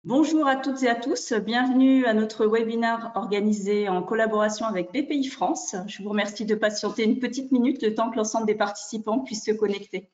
Bonjour à toutes et à tous, bienvenue à notre webinaire organisé en collaboration avec BPI France. Je vous remercie de patienter une petite minute le temps que l'ensemble des participants puissent se connecter.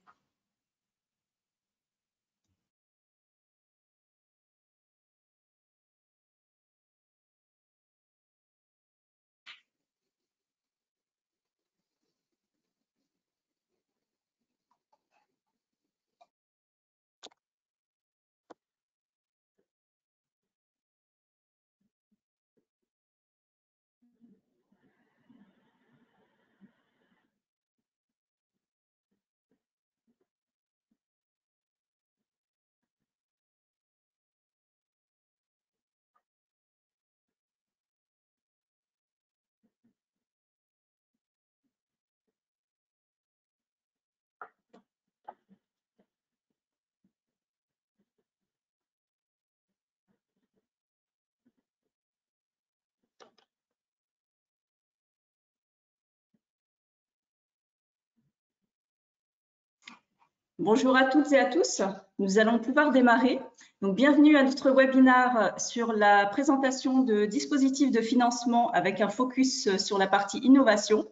Bonjour à toutes et à tous, nous allons pouvoir démarrer. Donc, bienvenue à notre webinaire sur la présentation de dispositifs de financement avec un focus sur la partie innovation.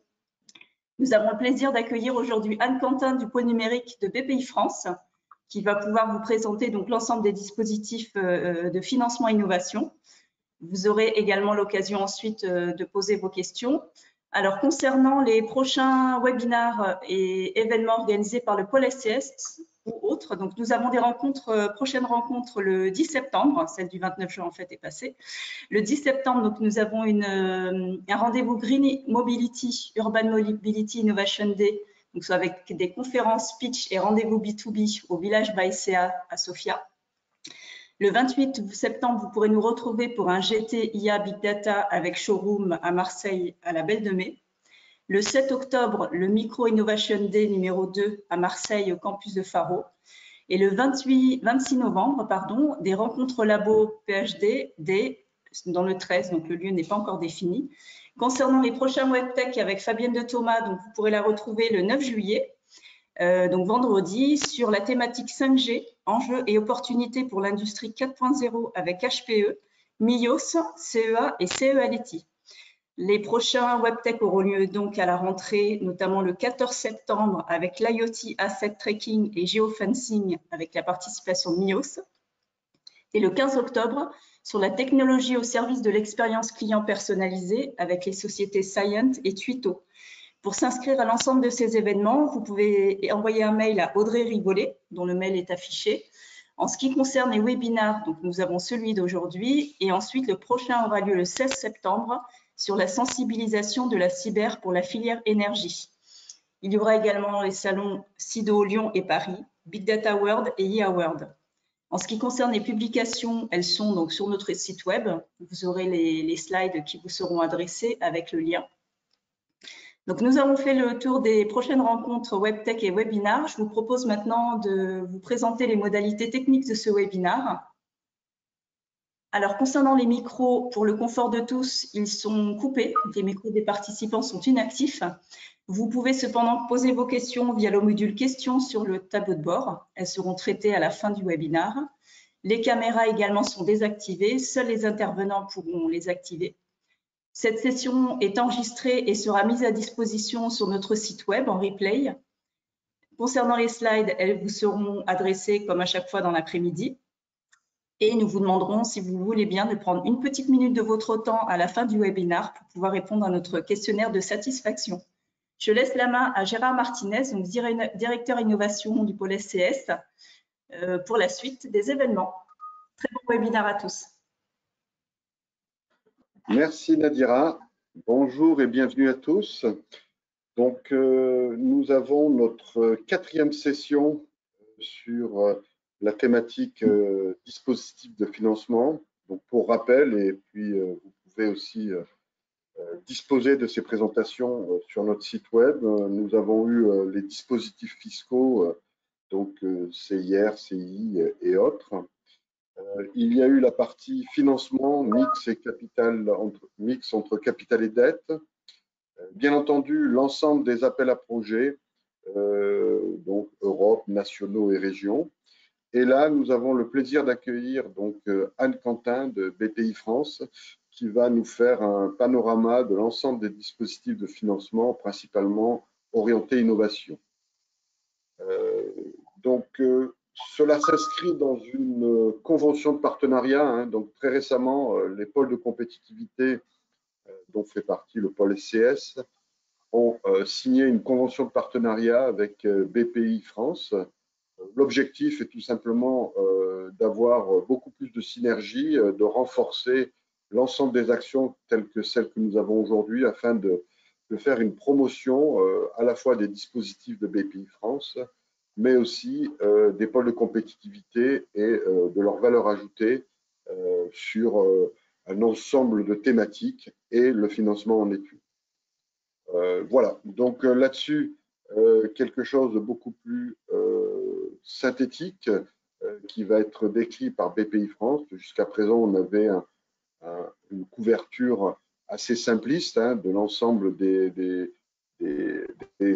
Nous avons le plaisir d'accueillir aujourd'hui Anne Quentin du pôle numérique de BPI France qui va pouvoir vous présenter donc l'ensemble des dispositifs de financement innovation. Vous aurez également l'occasion ensuite de poser vos questions. Alors, concernant les prochains webinaires et événements organisés par le pôle SCS ou autres, donc nous avons des prochaines rencontres le 10 septembre, celle du 29 juin en fait est passée. Le 10 septembre, donc, nous avons un rendez-vous Green Mobility, Urban Mobility Innovation Day, donc soit avec des conférences, pitch et rendez-vous B2B au village Baïséa à Sofia. Le 28 septembre, vous pourrez nous retrouver pour un GT IA Big Data avec showroom à Marseille à la Belle de Mai. Le 7 octobre, le Micro Innovation Day numéro 2 à Marseille au campus de Faro. Et le 26 novembre, des rencontres labo PhD dans le 13, donc le lieu n'est pas encore défini. Concernant les prochains WebTech avec Fabienne de Thomas, donc vous pourrez la retrouver le 9 juillet. Donc vendredi, sur la thématique 5G, enjeux et opportunités pour l'industrie 4.0 avec HPE, MIOS, CEA et CEALETI. Les prochains WebTech auront lieu donc à la rentrée, notamment le 14 septembre avec l'IoT Asset Tracking et Geofencing avec la participation de MIOS. Et le 15 octobre, sur la technologie au service de l'expérience client personnalisée avec les sociétés Scient et Tuito. Pour s'inscrire à l'ensemble de ces événements, vous pouvez envoyer un mail à Audrey Rigolet, dont le mail est affiché. En ce qui concerne les webinaires, donc nous avons celui d'aujourd'hui et ensuite le prochain aura lieu le 16 septembre sur la sensibilisation de la cyber pour la filière énergie. Il y aura également les salons CIDO Lyon et Paris, Big Data World et IA World. En ce qui concerne les publications, elles sont donc sur notre site web. Vous aurez les slides qui vous seront adressés avec le lien. Donc, nous avons fait le tour des prochaines rencontres WebTech et webinaires. Je vous propose maintenant de vous présenter les modalités techniques de ce webinaire. Alors, concernant les micros, pour le confort de tous, ils sont coupés. Les micros des participants sont inactifs. Vous pouvez cependant poser vos questions via le module questions sur le tableau de bord. Elles seront traitées à la fin du webinaire. Les caméras également sont désactivées. Seuls les intervenants pourront les activer. Cette session est enregistrée et sera mise à disposition sur notre site web en replay. Concernant les slides, elles vous seront adressées comme à chaque fois dans l'après-midi. Et nous vous demanderons, si vous voulez bien, de prendre une petite minute de votre temps à la fin du webinaire pour pouvoir répondre à notre questionnaire de satisfaction. Je laisse la main à Gérard Martinez, donc directeur innovation du pôle SCS, pour la suite des événements. Très bon webinaire à tous. Merci Nadira, bonjour et bienvenue à tous. Donc nous avons notre 4e session sur la thématique dispositif de financement. Donc pour rappel, et puis vous pouvez aussi disposer de ces présentations sur notre site web. Nous avons eu les dispositifs fiscaux, donc CIR, CI et autres. Il y a eu la partie financement, mix entre capital et dette. Bien entendu, l'ensemble des appels à projets, donc Europe, nationaux et régions. Et là, nous avons le plaisir d'accueillir donc Anne Quentin de BPI France, qui va nous faire un panorama de l'ensemble des dispositifs de financement, principalement orientés innovation. Donc, cela s'inscrit dans une convention de partenariat. Hein, donc, très récemment, les pôles de compétitivité, dont fait partie le pôle SCS, ont signé une convention de partenariat avec BPI France. L'objectif est tout simplement d'avoir beaucoup plus de synergie, de renforcer l'ensemble des actions telles que celles que nous avons aujourd'hui afin de faire une promotion à la fois des dispositifs de BPI France, mais aussi des pôles de compétitivité et de leur valeur ajoutée sur un ensemble de thématiques et le financement en études. Voilà, donc là-dessus, quelque chose de beaucoup plus synthétique qui va être décrit par BPI France. Jusqu'à présent, on avait une couverture assez simpliste hein, de l'ensemble des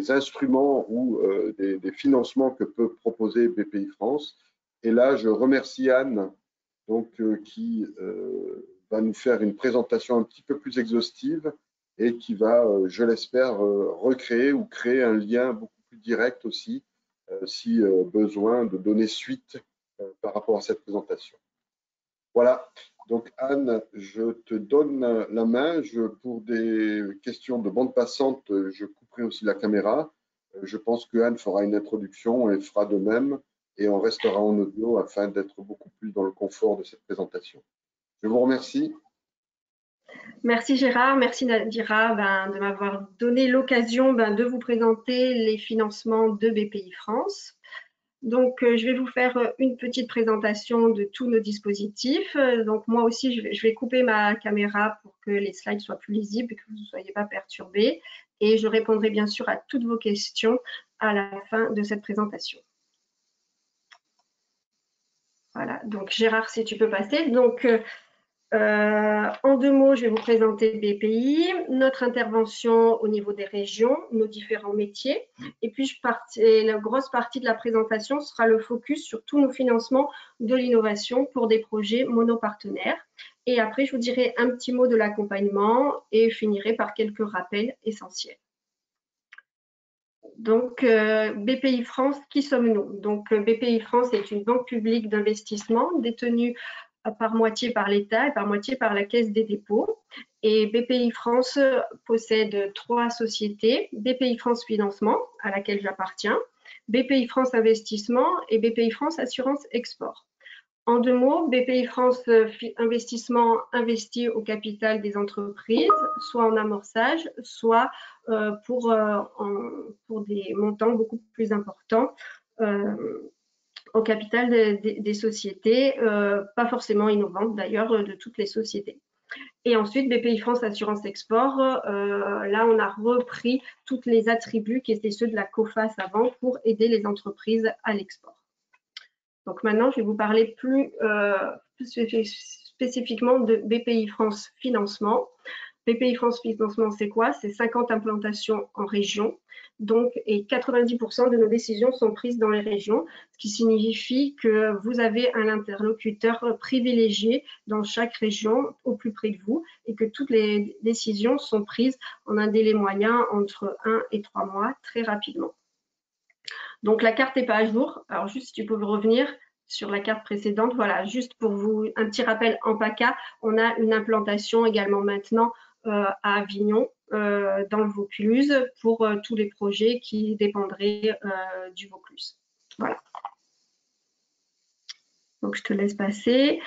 instruments ou des financements que peut proposer BPI France. Et là, je remercie Anne donc, qui va nous faire une présentation un petit peu plus exhaustive et qui va, je l'espère, recréer ou créer un lien beaucoup plus direct aussi, si besoin de donner suite par rapport à cette présentation. Voilà, donc Anne, je te donne la main. Pour des questions de bande passante, je couperai aussi la caméra. Je pense que Anne fera une introduction et fera de même, et on restera en audio afin d'être beaucoup plus dans le confort de cette présentation. Je vous remercie. Merci Gérard, merci Nadira de m'avoir donné l'occasion de vous présenter les financements de BPI France. Donc, je vais vous faire une petite présentation de tous nos dispositifs. Donc, moi aussi, je vais couper ma caméra pour que les slides soient plus lisibles et que vous ne soyez pas perturbés. Et je répondrai bien sûr à toutes vos questions à la fin de cette présentation. Voilà, donc Gérard, si tu peux passer. Donc, en 2 mots, je vais vous présenter BPI, notre intervention au niveau des régions, nos différents métiers. Et puis, la grosse partie de la présentation sera le focus sur tous nos financements de l'innovation pour des projets monopartenaires. Et après, je vous dirai un petit mot de l'accompagnement et finirai par quelques rappels essentiels. Donc, BPI France, qui sommes-nous? Donc, BPI France est une banque publique d'investissement détenue par moitié par l'État et par moitié par la Caisse des dépôts. Et BPI France possède 3 sociétés, BPI France Financement, à laquelle j'appartiens, BPI France Investissement et BPI France Assurance Export. En 2 mots, BPI France Investissement investit au capital des entreprises, soit en amorçage, soit pour des montants beaucoup plus importants au capital des sociétés, pas forcément innovantes d'ailleurs, de toutes les sociétés. Et ensuite, BPI France Assurance Export, là, on a repris tous les attributs qui étaient ceux de la COFAS avant pour aider les entreprises à l'export. Donc maintenant, je vais vous parler plus spécifiquement de BPI France Financement. BPI France Financement, c'est quoi? C'est 50 implantations en région. Donc, et 90% de nos décisions sont prises dans les régions, ce qui signifie que vous avez un interlocuteur privilégié dans chaque région au plus près de vous et que toutes les décisions sont prises en un délai moyen entre 1 et 3 mois, très rapidement. Donc, la carte n'est pas à jour. Alors, juste si tu peux revenir sur la carte précédente, voilà, juste pour vous, un petit rappel en PACA, on a une implantation également maintenant à Avignon, dans le Vaucluse, pour tous les projets qui dépendraient du Vaucluse. Voilà. Donc, je te laisse passer.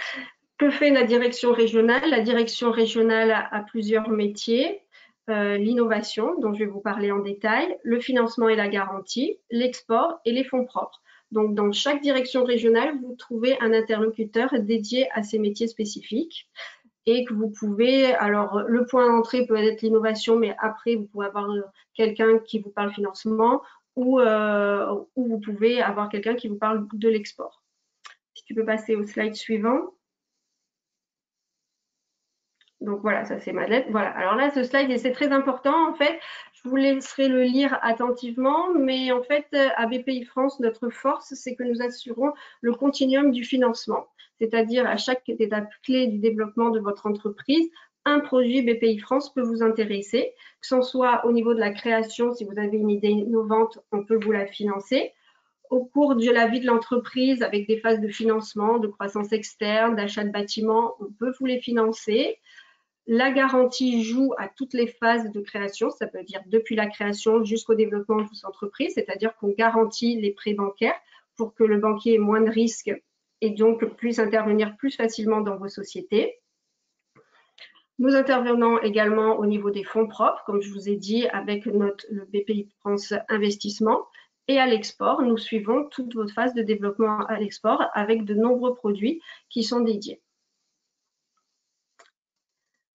Que fait la direction régionale? La direction régionale a plusieurs métiers. L'innovation, dont je vais vous parler en détail, le financement et la garantie, l'export et les fonds propres. Donc, dans chaque direction régionale, vous trouvez un interlocuteur dédié à ces métiers spécifiques et que vous pouvez, alors le point d'entrée peut être l'innovation, mais après, vous pouvez avoir quelqu'un qui vous parle financement ou vous pouvez avoir quelqu'un qui vous parle de l'export. Si tu peux passer au slide suivant. Donc voilà, ça c'est ma lettre. Voilà, alors là, ce slide, c'est très important en fait. Je vous laisserai le lire attentivement, mais en fait, à BPI France, notre force, c'est que nous assurons le continuum du financement, c'est-à-dire à chaque étape clé du développement de votre entreprise, un produit BPI France peut vous intéresser, que ce soit au niveau de la création, si vous avez une idée innovante, on peut vous la financer. Au cours de la vie de l'entreprise, avec des phases de financement, de croissance externe, d'achat de bâtiments, on peut vous les financer. La garantie joue à toutes les phases de création, ça veut dire depuis la création jusqu'au développement de votre entreprise, c'est-à-dire qu'on garantit les prêts bancaires pour que le banquier ait moins de risques et donc puisse intervenir plus facilement dans vos sociétés. Nous intervenons également au niveau des fonds propres, comme je vous ai dit, avec le BPI France Investissement. Et à l'export, nous suivons toute votre phase de développement à l'export avec de nombreux produits qui sont dédiés.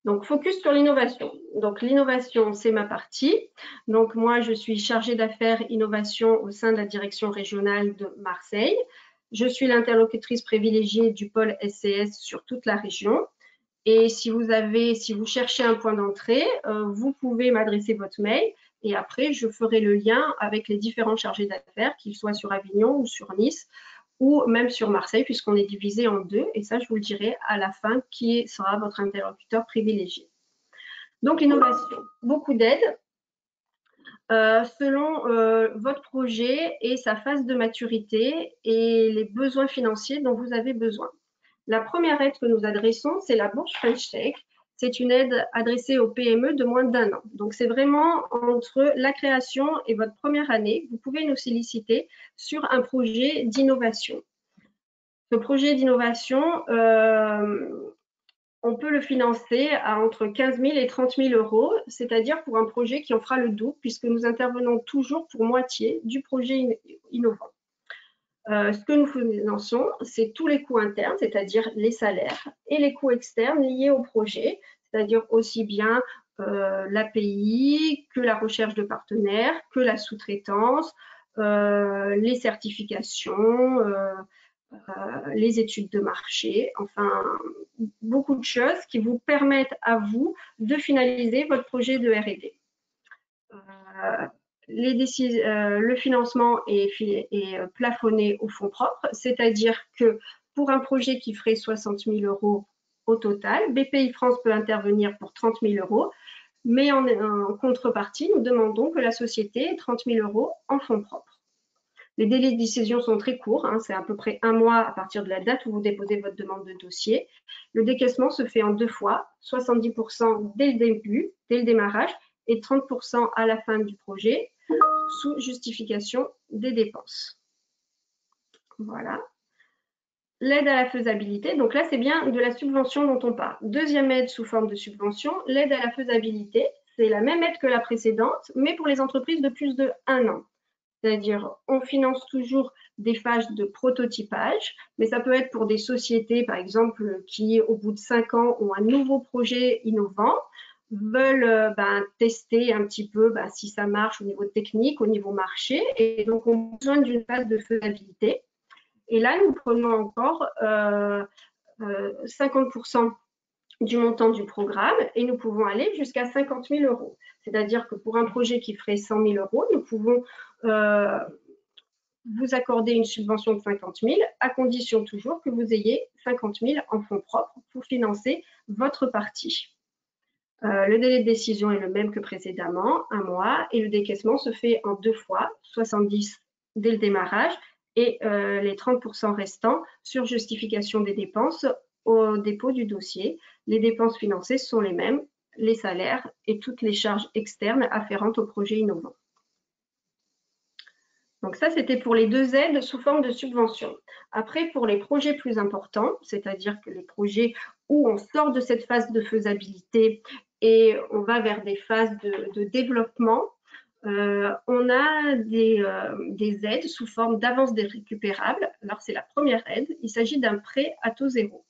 Donc, focus sur l'innovation. Donc, l'innovation, c'est ma partie. Donc, moi, je suis chargée d'affaires innovation au sein de la direction régionale de Marseille. Je suis l'interlocutrice privilégiée du pôle SCS sur toute la région. Et si vous cherchez un point d'entrée, vous pouvez m'adresser votre mail et après, je ferai le lien avec les différents chargés d'affaires, qu'ils soient sur Avignon ou sur Nice ou même sur Marseille, puisqu'on est divisé en deux. Et ça, je vous le dirai à la fin, qui sera votre interlocuteur privilégié. Donc, l'innovation, beaucoup d'aides selon votre projet et sa phase de maturité et les besoins financiers dont vous avez besoin. La première aide que nous adressons, c'est la bourse French Tech. C'est une aide adressée aux PME de moins d'1 an. Donc, c'est vraiment entre la création et votre première année. Vous pouvez nous solliciter sur un projet d'innovation. Ce projet d'innovation, on peut le financer à entre 15 000 et 30 000 euros, c'est-à-dire pour un projet qui en fera le double, puisque nous intervenons toujours pour moitié du projet innovant. Ce que nous finançons, c'est tous les coûts internes, c'est-à-dire les salaires, et les coûts externes liés au projet, c'est-à-dire aussi bien l'API que la recherche de partenaires, que la sous-traitance, les certifications, les études de marché, enfin beaucoup de choses qui vous permettent à vous de finaliser votre projet de R&D. Le financement est plafonné au fonds propres, c'est-à-dire que pour un projet qui ferait 60 000 euros au total, BPI France peut intervenir pour 30 000 euros, mais en contrepartie, nous demandons que la société ait 30 000 euros en fonds propres. Les délais de décision sont très courts, c'est à peu près 1 mois à partir de la date où vous déposez votre demande de dossier. Le décaissement se fait en 2 fois, 70% dès le début, dès le démarrage, et 30% à la fin du projet, sous justification des dépenses. Voilà. L'aide à la faisabilité, donc là c'est bien de la subvention dont on parle. Deuxième aide sous forme de subvention, l'aide à la faisabilité, c'est la même aide que la précédente, mais pour les entreprises de plus de 1 an. C'est-à-dire, on finance toujours des phases de prototypage, mais ça peut être pour des sociétés, par exemple, qui, au bout de 5 ans, ont un nouveau projet innovant, veulent tester un petit peu si ça marche au niveau technique, au niveau marché, et donc ont besoin d'une phase de faisabilité. Et là, nous prenons encore 50% du montant du programme et nous pouvons aller jusqu'à 50 000 euros. C'est-à-dire que pour un projet qui ferait 100 000 euros, nous pouvons vous accorder une subvention de 50 000 à condition toujours que vous ayez 50 000 en fonds propres pour financer votre partie. Le délai de décision est le même que précédemment, 1 mois, et le décaissement se fait en 2 fois, 70 dès le démarrage et les 30% restants sur justification des dépenses au dépôt du dossier. Les dépenses financées sont les mêmes, les salaires et toutes les charges externes afférentes au projet innovant. Donc ça, c'était pour les 2 aides sous forme de subvention. Après, pour les projets plus importants, c'est-à-dire que les projets où on sort de cette phase de faisabilité et on va vers des phases de développement, on a des aides sous forme d'avance des récupérables. Alors, c'est la première aide. Il s'agit d'un prêt à taux zéro.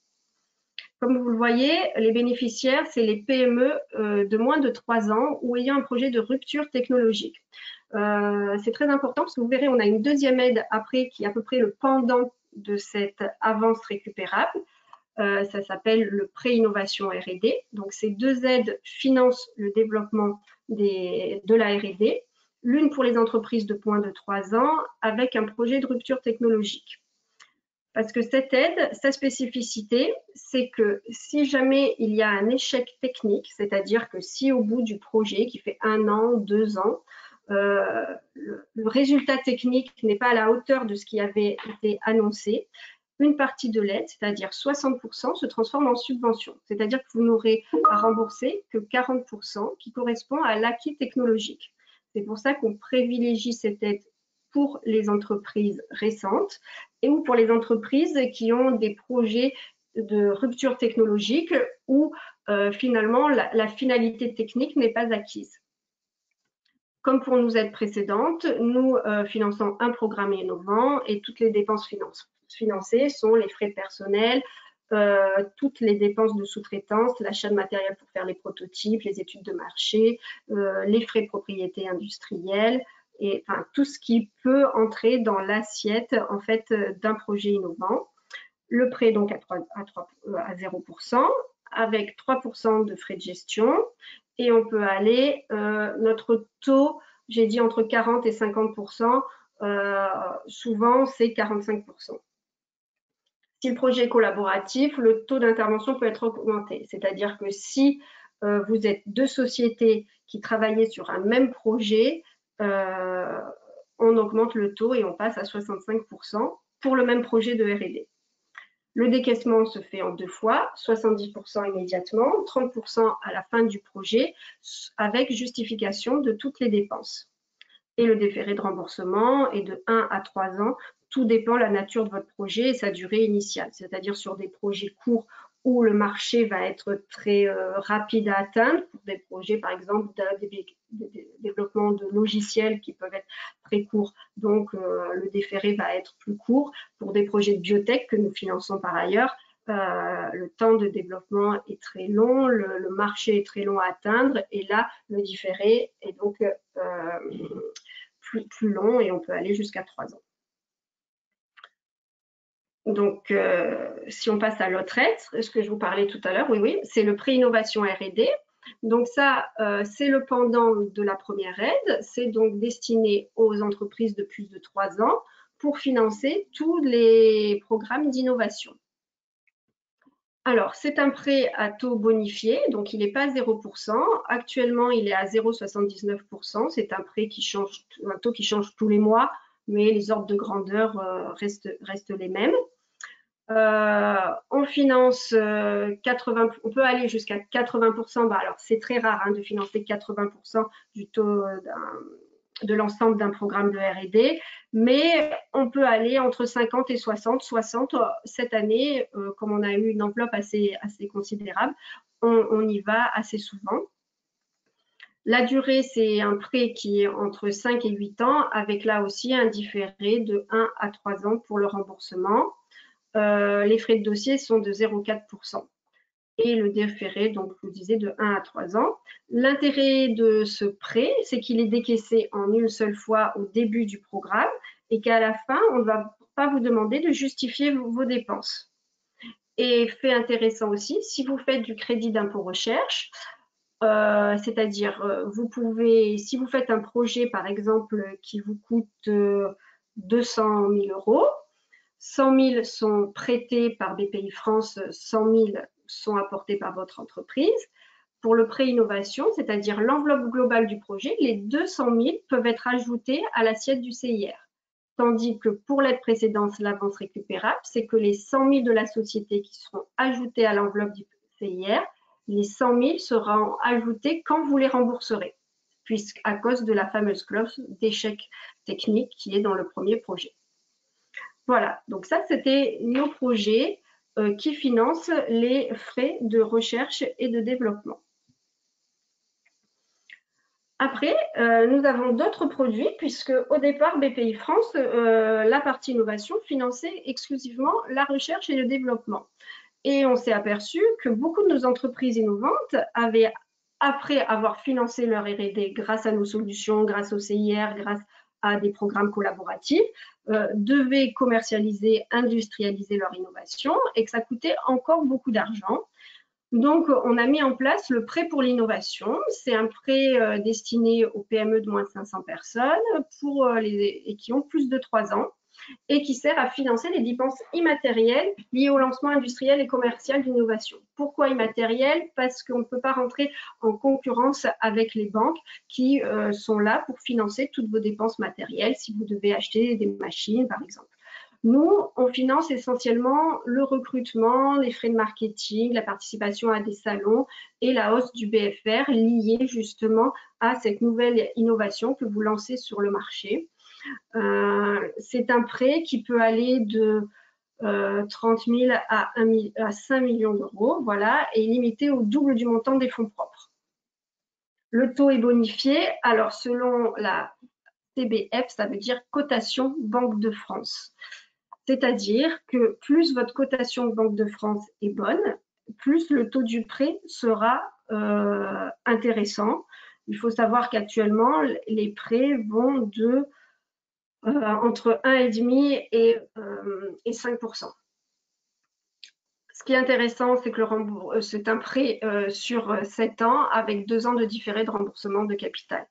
Comme vous le voyez, les bénéficiaires, c'est les PME de moins de 3 ans ou ayant un projet de rupture technologique. C'est très important parce que vous verrez, on a une deuxième aide après qui est à peu près le pendant de cette avance récupérable. Ça s'appelle le prêt innovation R&D. Donc, ces 2 aides financent le développement de la R&D, l'une pour les entreprises de moins de 3 ans avec un projet de rupture technologique. Parce que cette aide, sa spécificité, c'est que si jamais il y a un échec technique, c'est-à-dire que si au bout du projet qui fait 1 an, 2 ans, le résultat technique n'est pas à la hauteur de ce qui avait été annoncé, une partie de l'aide, c'est-à-dire 60%, se transforme en subvention. C'est-à-dire que vous n'aurez à rembourser que 40% qui correspond à l'acquis technologique. C'est pour ça qu'on privilégie cette aide pour les entreprises récentes et ou pour les entreprises qui ont des projets de rupture technologique où finalement la finalité technique n'est pas acquise. Comme pour nos aides précédentes, nous finançons un programme innovant et toutes les dépenses financées sont les frais de personnel, toutes les dépenses de sous-traitance, l'achat de matériel pour faire les prototypes, les études de marché, les frais de propriété industrielle, et enfin, tout ce qui peut entrer dans l'assiette en fait d'un projet innovant. Le prêt donc à 0%, avec 3% de frais de gestion, et on peut aller, notre taux, j'ai dit entre 40 et 50%, souvent c'est 45%. Si le projet est collaboratif, le taux d'intervention peut être augmenté, c'est-à-dire que si vous êtes 2 sociétés qui travaillaient sur un même projet, on augmente le taux et on passe à 65% pour le même projet de R&D. Le décaissement se fait en 2 fois, 70% immédiatement, 30% à la fin du projet, avec justification de toutes les dépenses. Et le déféré de remboursement est de 1 à 3 ans. Tout dépend de la nature de votre projet et sa durée initiale. C'est-à-dire sur des projets courts où le marché va être très rapide à atteindre, pour des projets par exemple de développement de logiciels qui peuvent être très courts, donc le déféré va être plus court. Pour des projets de biotech que nous finançons par ailleurs, le temps de développement est très long, le marché est très long à atteindre et là le différé est donc plus long et on peut aller jusqu'à 3 ans. Donc, si on passe à l'autre aide, ce que je vous parlais tout à l'heure, oui, c'est le prêt innovation R&D. Donc ça, c'est le pendant de la première aide. C'est donc destiné aux entreprises de plus de 3 ans pour financer tous les programmes d'innovation. Alors, c'est un prêt à taux bonifié, donc il n'est pas 0%. Actuellement, il est à 0,79%. C'est un prêt qui change, un taux qui change tous les mois, mais les ordres de grandeur restent les mêmes. On finance 80%, on peut aller jusqu'à 80%. Bah alors, c'est très rare de financer 80% du taux de l'ensemble d'un programme de R&D, mais on peut aller entre 50 et 60. 60 cette année, comme on a eu une enveloppe assez considérable, on y va assez souvent. La durée, c'est un prêt qui est entre 5 et 8 ans, avec là aussi un différé de 1 à 3 ans pour le remboursement. Les frais de dossier sont de 0,4%. Et le déféré, donc je vous disais, de 1 à 3 ans. L'intérêt de ce prêt, c'est qu'il est décaissé en une seule fois au début du programme et qu'à la fin, on ne va pas vous demander de justifier vos dépenses. Et fait intéressant aussi, si vous faites du crédit d'impôt recherche, c'est-à-dire vous pouvez, si vous faites un projet par exemple qui vous coûte 200 000 €, 100 000 sont prêtés par BPI France, 100 000 sont apportés par votre entreprise. Pour le prêt innovation, c'est-à-dire l'enveloppe globale du projet, les 200 000 peuvent être ajoutés à l'assiette du CIR. Tandis que pour l'aide précédente, l'avance récupérable, c'est que les 100 000 de la société qui seront ajoutés à l'enveloppe du CIR, les 100 000 seront ajoutés quand vous les rembourserez, puisqu'à cause de la fameuse clause d'échec technique qui est dans le premier projet. Voilà, donc ça, c'était nos projets qui financent les frais de recherche et de développement. Après, nous avons d'autres produits, puisque au départ, BPI France, la partie innovation, finançait exclusivement la recherche et le développement. Et on s'est aperçu que beaucoup de nos entreprises innovantes avaient, après avoir financé leur R&D grâce à nos solutions, grâce au CIR, grâce à des programmes collaboratifs, devaient commercialiser, industrialiser leur innovation et que ça coûtait encore beaucoup d'argent. Donc, on a mis en place le prêt pour l'innovation. C'est un prêt destiné aux PME de moins de 500 personnes et qui ont plus de 3 ans et qui sert à financer les dépenses immatérielles liées au lancement industriel et commercial d'innovation. Pourquoi immatériel? Parce qu'on ne peut pas rentrer en concurrence avec les banques qui sont là pour financer toutes vos dépenses matérielles si vous devez acheter des machines, par exemple. Nous, on finance essentiellement le recrutement, les frais de marketing, la participation à des salons et la hausse du BFR liée justement à cette nouvelle innovation que vous lancez sur le marché. C'est un prêt qui peut aller de 30 000 à 5 millions d'euros, voilà, et limité au double du montant des fonds propres. Le taux est bonifié. Alors, selon la CBF, ça veut dire cotation Banque de France. C'est-à-dire que plus votre cotation Banque de France est bonne, plus le taux du prêt sera intéressant. Il faut savoir qu'actuellement, les prêts vont de entre 1,5 et 5%. Ce qui est intéressant, c'est que c'est un prêt sur 7 ans avec 2 ans de différé de remboursement de capital.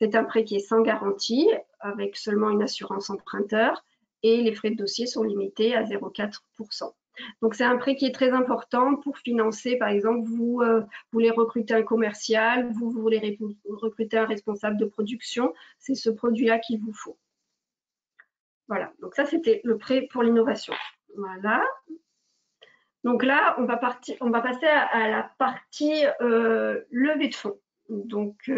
C'est un prêt qui est sans garantie, avec seulement une assurance emprunteur, et les frais de dossier sont limités à 0,4%. Donc, c'est un prêt qui est très important pour financer, par exemple, vous voulez recruter un commercial, vous voulez recruter un responsable de production, c'est ce produit-là qu'il vous faut. Voilà, donc ça, c'était le prêt pour l'innovation. Voilà. Donc là, on va passer à la partie levée de fonds. Donc,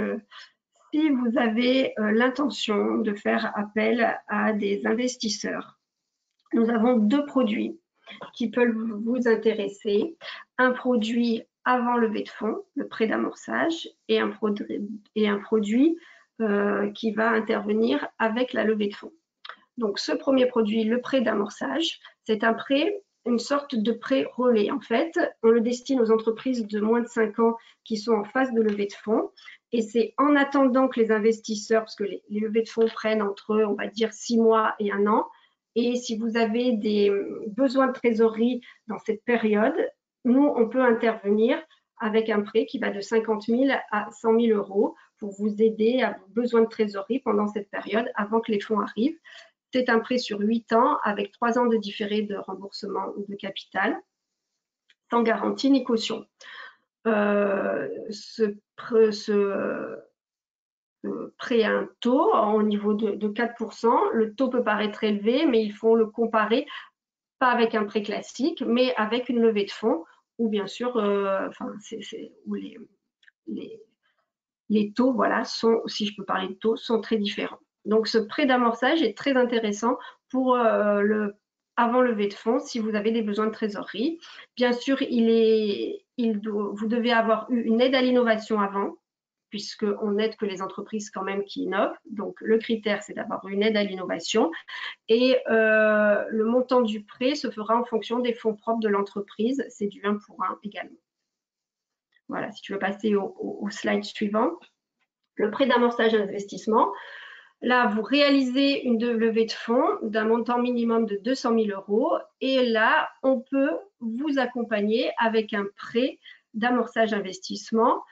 si vous avez l'intention de faire appel à des investisseurs, nous avons 2 produits qui peuvent vous intéresser. Un produit avant levée de fonds, le prêt d'amorçage, et un produit qui va intervenir avec la levée de fonds. Donc, ce premier produit, le prêt d'amorçage, c'est un prêt, une sorte de prêt relais. En fait, on le destine aux entreprises de moins de 5 ans qui sont en phase de levée de fonds. Et c'est en attendant que les investisseurs, parce que les levées de fonds prennent entre, on va dire, 6 mois et 1 an. Et si vous avez des besoins de trésorerie dans cette période, nous, on peut intervenir avec un prêt qui va de 50 000 à 100 000 euros pour vous aider à vos besoins de trésorerie pendant cette période avant que les fonds arrivent. C'est un prêt sur 8 ans avec 3 ans de différé de remboursement de capital, sans garantie ni caution. Ce prêt a un taux au niveau de 4%. Le taux peut paraître élevé, mais il faut le comparer, pas avec un prêt classique, mais avec une levée de fonds, où bien sûr, où les taux, voilà, sont, si je peux parler de taux, sont très différents. Donc, ce prêt d'amorçage est très intéressant pour avant levée de fonds si vous avez des besoins de trésorerie. Bien sûr, vous devez avoir eu une aide à l'innovation avant, puisqu'on aide que les entreprises quand même qui innovent. Donc, le critère, c'est d'avoir une aide à l'innovation. Et le montant du prêt se fera en fonction des fonds propres de l'entreprise. C'est du 1 pour 1 également. Voilà, si tu veux passer au slide suivant. Le prêt d'amorçage d'investissement. Là, vous réalisez une levée de fonds d'un montant minimum de 200 000 euros. Et là, on peut vous accompagner avec un prêt d'amorçage d'investissement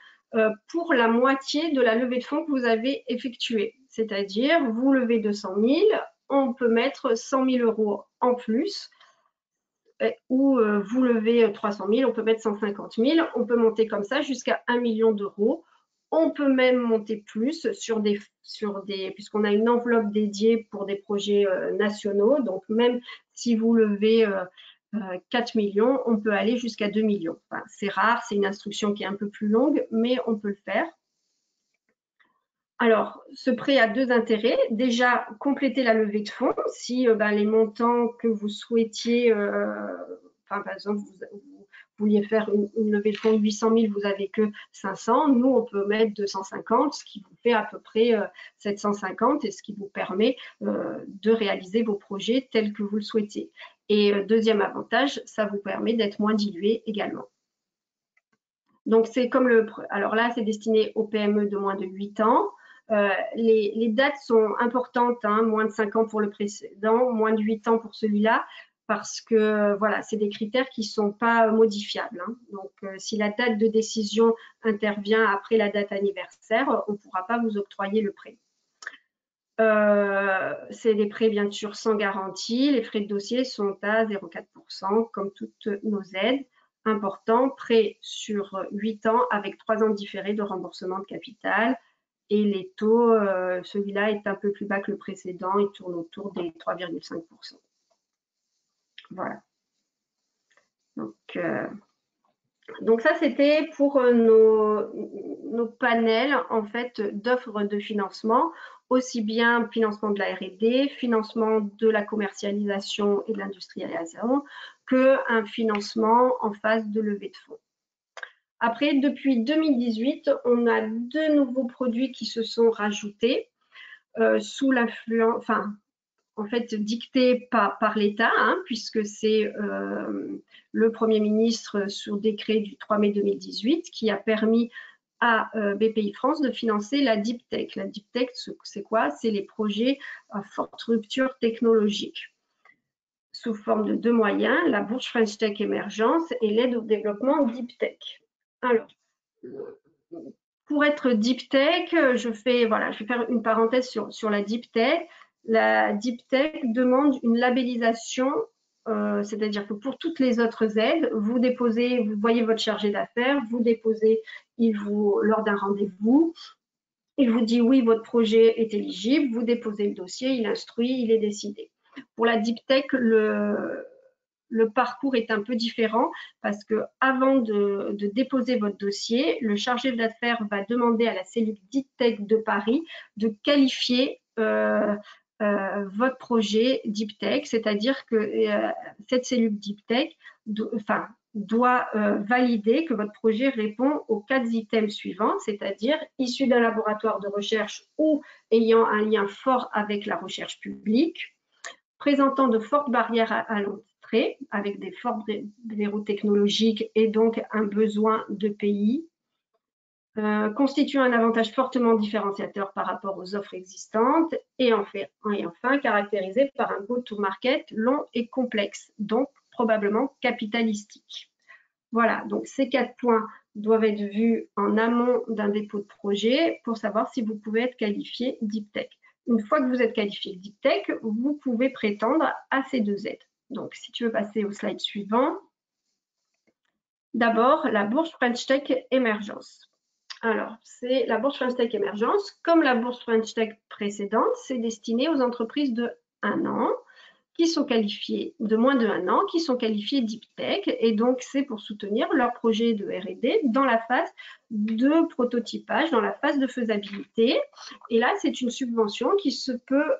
pour la moitié de la levée de fonds que vous avez effectuée. C'est-à-dire, vous levez 200 000, on peut mettre 100 000 euros en plus. Ou vous levez 300 000, on peut mettre 150 000. On peut monter comme ça jusqu'à 1 million d'euros. On peut même monter plus puisqu'on a une enveloppe dédiée pour des projets nationaux. Donc, même si vous levez 4 millions, on peut aller jusqu'à 2 millions. Enfin, c'est rare, c'est une instruction qui est un peu plus longue, mais on peut le faire. Alors, ce prêt a 2 intérêts. Déjà, compléter la levée de fonds. Si les montants que vous souhaitiez, par exemple, vous vouliez faire une levée de fonds de 800 000, vous n'avez que 500. Nous, on peut mettre 250, ce qui vous fait à peu près 750 et ce qui vous permet de réaliser vos projets tels que vous le souhaitez. Et deuxième avantage, ça vous permet d'être moins dilué également. Donc, c'est comme alors là, c'est destiné aux PME de moins de 8 ans. Les dates sont importantes, hein, moins de 5 ans pour le précédent, moins de 8 ans pour celui-là. parce que voilà, c'est des critères qui ne sont pas modifiables. Hein. Donc, si la date de décision intervient après la date anniversaire, on ne pourra pas vous octroyer le prêt. C'est des prêts bien sûr sans garantie. Les frais de dossier sont à 0,4% comme toutes nos aides. Important, prêt sur 8 ans avec 3 ans différés de remboursement de capital. Et les taux, celui-là est un peu plus bas que le précédent, il tourne autour des 3,5%. Voilà. Donc ça, c'était pour nos panels en fait d'offres de financement, aussi bien financement de la R&D, financement de la commercialisation et de l'industrialisation, qu'un financement en phase de levée de fonds. Après, depuis 2018, on a 2 nouveaux produits qui se sont rajoutés sous l'influence, enfin, en fait, dictés par l'État, hein, puisque c'est le Premier ministre sur décret du 3 mai 2018 qui a permis à BPI France de financer la Deep Tech. La Deep Tech, c'est quoi? C'est les projets à forte rupture technologique sous forme de 2 moyens, la bourse French Tech Émergence et l'aide au développement Deep Tech. Alors, pour être Deep Tech, je vais faire une parenthèse sur la Deep Tech. La Deep Tech demande une labellisation, c'est-à-dire que pour toutes les autres aides, vous déposez, vous voyez votre chargé d'affaires, vous déposez lors d'un rendez-vous, il vous dit oui, votre projet est éligible, vous déposez le dossier, il instruit, il est décidé. Pour la Deep Tech, le parcours est un peu différent parce que avant de déposer votre dossier, le chargé d'affaires va demander à la cellule Deep Tech de Paris de qualifier votre projet Deep Tech, c'est-à-dire que cette cellule Deep Tech doit valider que votre projet répond aux 4 items suivants, c'est-à-dire issu d'un laboratoire de recherche ou ayant un lien fort avec la recherche publique, présentant de fortes barrières à l'entrée, avec des forts verrous technologiques et donc un besoin de pays, constitue un avantage fortement différenciateur par rapport aux offres existantes et enfin caractérisé par un go-to-market long et complexe, donc probablement capitalistique. Voilà, donc ces 4 points doivent être vus en amont d'un dépôt de projet pour savoir si vous pouvez être qualifié Deep Tech. Une fois que vous êtes qualifié Deep Tech, vous pouvez prétendre à ces 2 aides. Donc, si tu veux passer au slide suivant. D'abord, la bourse French Tech Émergence. Alors, c'est la bourse French Tech Émergence. Comme la bourse French Tech précédente, c'est destiné aux entreprises de 1 an qui sont qualifiées de moins de 1 an, qui sont qualifiées Deep Tech. Et donc, c'est pour soutenir leur projet de R&D dans la phase de prototypage, dans la phase de faisabilité. Et là, c'est une subvention qui se peut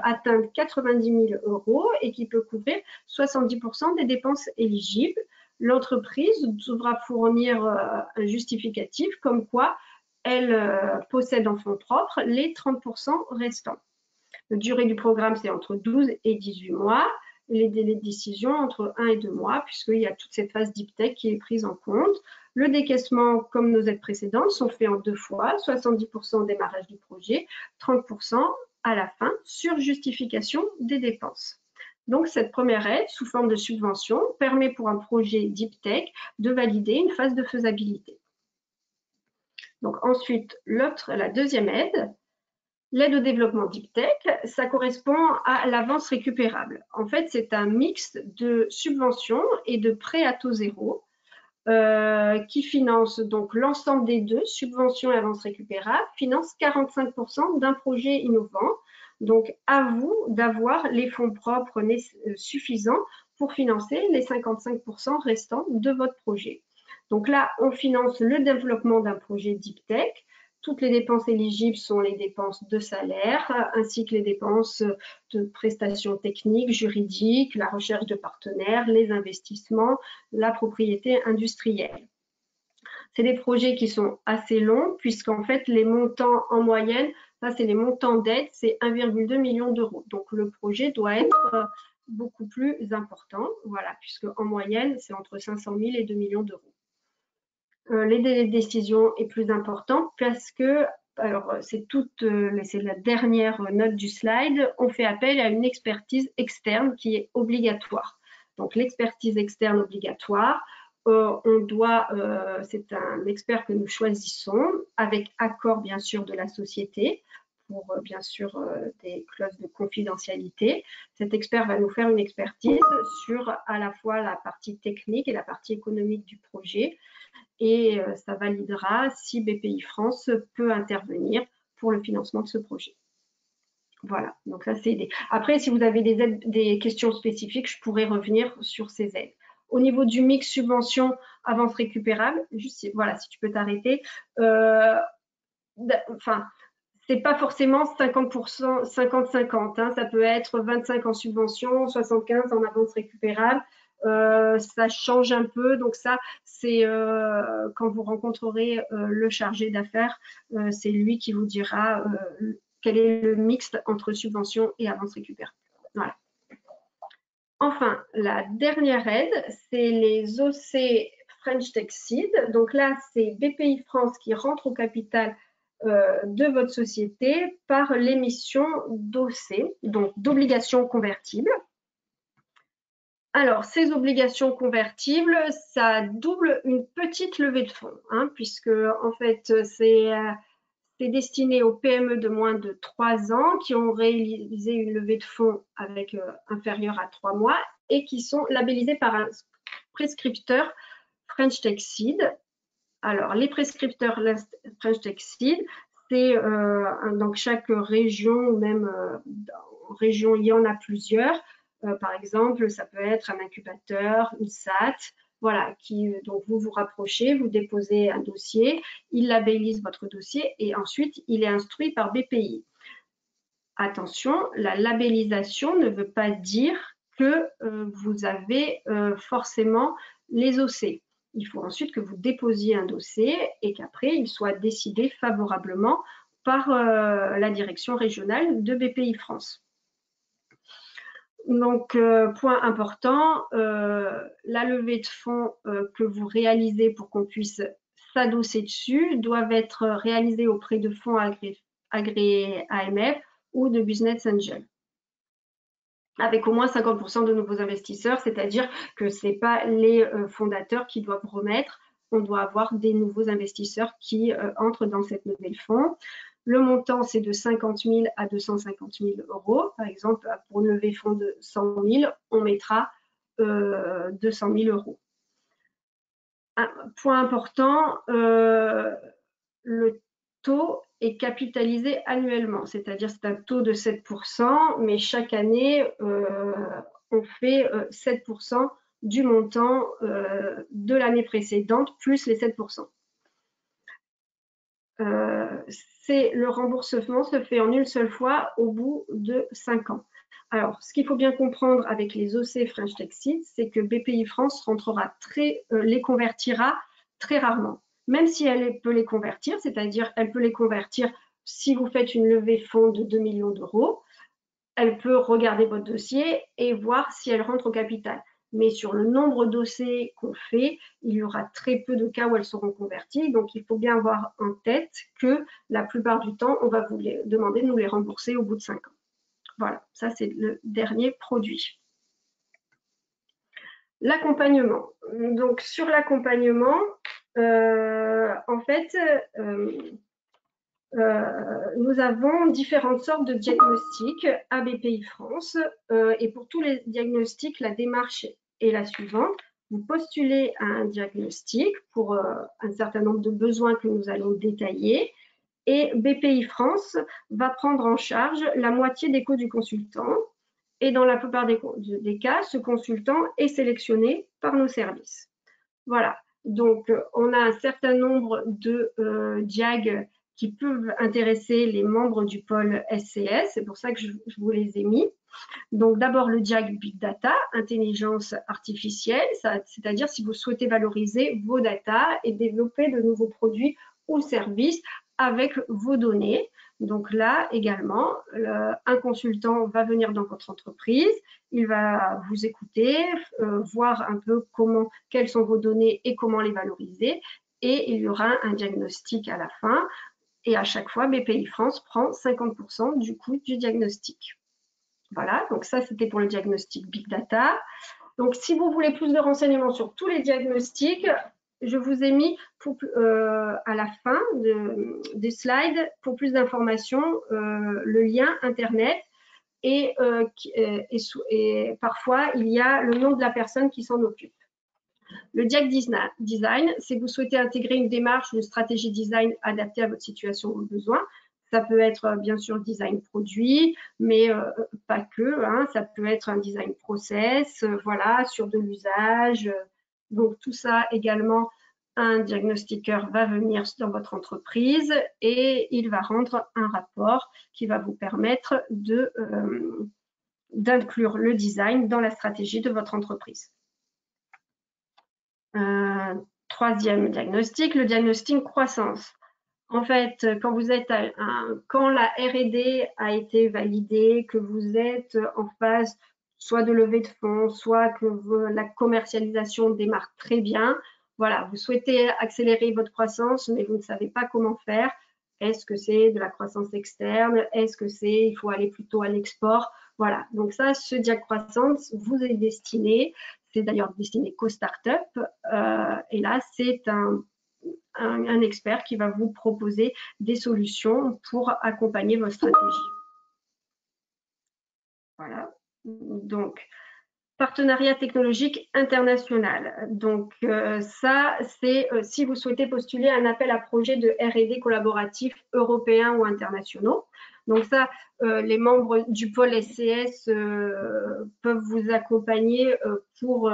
atteindre 90 000 € et qui peut couvrir 70% des dépenses éligibles. L'entreprise devra fournir un justificatif comme quoi elle possède en fonds propres les 30% restants. La durée du programme, c'est entre 12 et 18 mois. Les délais de décision, entre 1 et 2 mois, puisqu'il y a toute cette phase Deep Tech qui est prise en compte. Le décaissement, comme nos aides précédentes, sont faits en 2 fois, 70% au démarrage du projet, 30% à la fin, sur justification des dépenses. Donc, cette première aide, sous forme de subvention, permet pour un projet Deep Tech de valider une phase de faisabilité. Donc, ensuite, la deuxième aide, l'aide au développement Deep Tech, ça correspond à l'avance récupérable. En fait, c'est un mix de subventions et de prêts à taux zéro qui finance donc l'ensemble des 2, subventions et avances récupérables, finance 45% d'un projet innovant. Donc, à vous d'avoir les fonds propres suffisants pour financer les 55% restants de votre projet. Donc là, on finance le développement d'un projet Deep Tech. Toutes les dépenses éligibles sont les dépenses de salaire, ainsi que les dépenses de prestations techniques, juridiques, la recherche de partenaires, les investissements, la propriété industrielle. C'est des projets qui sont assez longs, puisqu'en fait, les montants en moyenne, ça c'est les montants d'aide, c'est 1,2 million d'euros. Donc le projet doit être beaucoup plus important, voilà, puisque en moyenne, c'est entre 500 000 et 2 millions d'euros. Les délais de décision est plus important parce que alors c'est la dernière note du slide, on fait appel à une expertise externe qui est obligatoire. Donc l'expertise externe obligatoire, c'est un expert que nous choisissons avec accord bien sûr de la société pour bien sûr des clauses de confidentialité. Cet expert va nous faire une expertise sur à la fois la partie technique et la partie économique du projet et ça validera si BPI France peut intervenir pour le financement de ce projet. Voilà, donc ça c'est des... Après, si vous avez des questions spécifiques, je pourrais revenir sur ces aides. Au niveau du mix subvention avance récupérable, juste voilà, si tu peux t'arrêter, enfin, c'est pas forcément 50%, 50-50, hein, ça peut être 25 en subvention, 75 en avance récupérable. Ça change un peu, donc ça, c'est quand vous rencontrerez le chargé d'affaires, c'est lui qui vous dira quel est le mix entre subvention et avance récupérable. Voilà. Enfin, la dernière aide, c'est les OC French Tech Seed. Donc là, c'est BPI France qui rentre au capital de votre société par l'émission d'OC, donc d'obligations convertibles. Alors, ces obligations convertibles, ça double une petite levée de fonds, hein, puisque en fait, c'est destiné aux PME de moins de 3 ans qui ont réalisé une levée de fonds avec inférieure à 3 mois et qui sont labellisés par un prescripteur French Tech Seed. Alors, les prescripteurs French Tech Seed, c'est dans chaque région ou même en région, il y en a plusieurs. Par exemple, ça peut être un incubateur, une SAT, voilà, donc vous vous rapprochez, vous déposez un dossier, il labellise votre dossier et ensuite il est instruit par BPI. Attention, la labellisation ne veut pas dire que vous avez forcément les OC. Il faut ensuite que vous déposiez un dossier et qu'après il soit décidé favorablement par la direction régionale de BPI France. Donc, point important, la levée de fonds que vous réalisez pour qu'on puisse s'adosser dessus doivent être réalisées auprès de fonds agréés AMF ou de Business Angel, avec au moins 50% de nouveaux investisseurs, c'est-à-dire que ce n'est pas les fondateurs qui doivent remettre, on doit avoir des nouveaux investisseurs qui entrent dans cette levée de fonds. Le montant, c'est de 50 000 à 250 000 euros. Par exemple, pour une levée de fonds de 100 000, on mettra 200 000 euros. Un point important, le taux est capitalisé annuellement, c'est-à-dire c'est un taux de 7%, mais chaque année, on fait 7% du montant de l'année précédente, plus les 7%. Le remboursement se fait en une seule fois au bout de 5 ans. Alors, ce qu'il faut bien comprendre avec les OC French Tech Seed, c'est que BPI France les convertira très rarement. Même si elle peut les convertir, c'est-à-dire elle peut les convertir si vous faites une levée de fonds de 2 millions d'euros, elle peut regarder votre dossier et voir si elle rentre au capital. Mais sur le nombre de dossiers qu'on fait, il y aura très peu de cas où elles seront converties. Donc, il faut bien avoir en tête que la plupart du temps, on va vous demander de nous les rembourser au bout de 5 ans. Voilà, ça c'est le dernier produit. L'accompagnement. Donc, sur l'accompagnement, en fait, nous avons différentes sortes de diagnostics à BPI France et pour tous les diagnostics, la démarche est la suivante. Vous postulez à un diagnostic pour un certain nombre de besoins que nous allons détailler et BPI France va prendre en charge la moitié des coûts du consultant et dans la plupart des cas, ce consultant est sélectionné par nos services. Voilà, donc on a un certain nombre de diag qui peuvent intéresser les membres du pôle SCS, c'est pour ça que je vous les ai mis. Donc d'abord le diag Big Data, intelligence artificielle, c'est-à-dire si vous souhaitez valoriser vos data et développer de nouveaux produits ou services avec vos données. Donc là également, un consultant va venir dans votre entreprise, il va vous écouter, voir un peu quelles sont vos données et comment les valoriser, et il y aura un diagnostic à la fin. Et à chaque fois, BPI France prend 50% du coût du diagnostic. Voilà, donc ça, c'était pour le diagnostic Big Data. Donc, si vous voulez plus de renseignements sur tous les diagnostics, je vous ai mis à la fin des slides, pour plus d'informations, le lien Internet et parfois, il y a le nom de la personne qui s'en occupe. Le Diag Design, c'est que vous souhaitez intégrer une démarche, une stratégie design adaptée à votre situation ou besoin. Ça peut être bien sûr le design produit, mais pas que. Hein, ça peut être un design process, voilà, sur de l'usage. Donc tout ça également, un diagnostiqueur va venir dans votre entreprise et il va rendre un rapport qui va vous permettre d'inclure le design dans la stratégie de votre entreprise. Troisième diagnostic, le diagnostic croissance. En fait, quand la R&D a été validée, que vous êtes en phase soit de levée de fonds, soit que la commercialisation démarre très bien, voilà, vous souhaitez accélérer votre croissance, mais vous ne savez pas comment faire. Est-ce que c'est de la croissance externe? Est-ce que il faut aller plutôt à l'export? Voilà, donc ça, ce diag croissance vous est destiné. C'est d'ailleurs destiné qu'aux startups. Et là, c'est un expert qui va vous proposer des solutions pour accompagner votre stratégie. Voilà. Donc, partenariat technologique international. Donc, ça, c'est si vous souhaitez postuler un appel à projet de R&D collaboratif européens ou internationaux. Donc ça, les membres du pôle SCS peuvent vous accompagner pour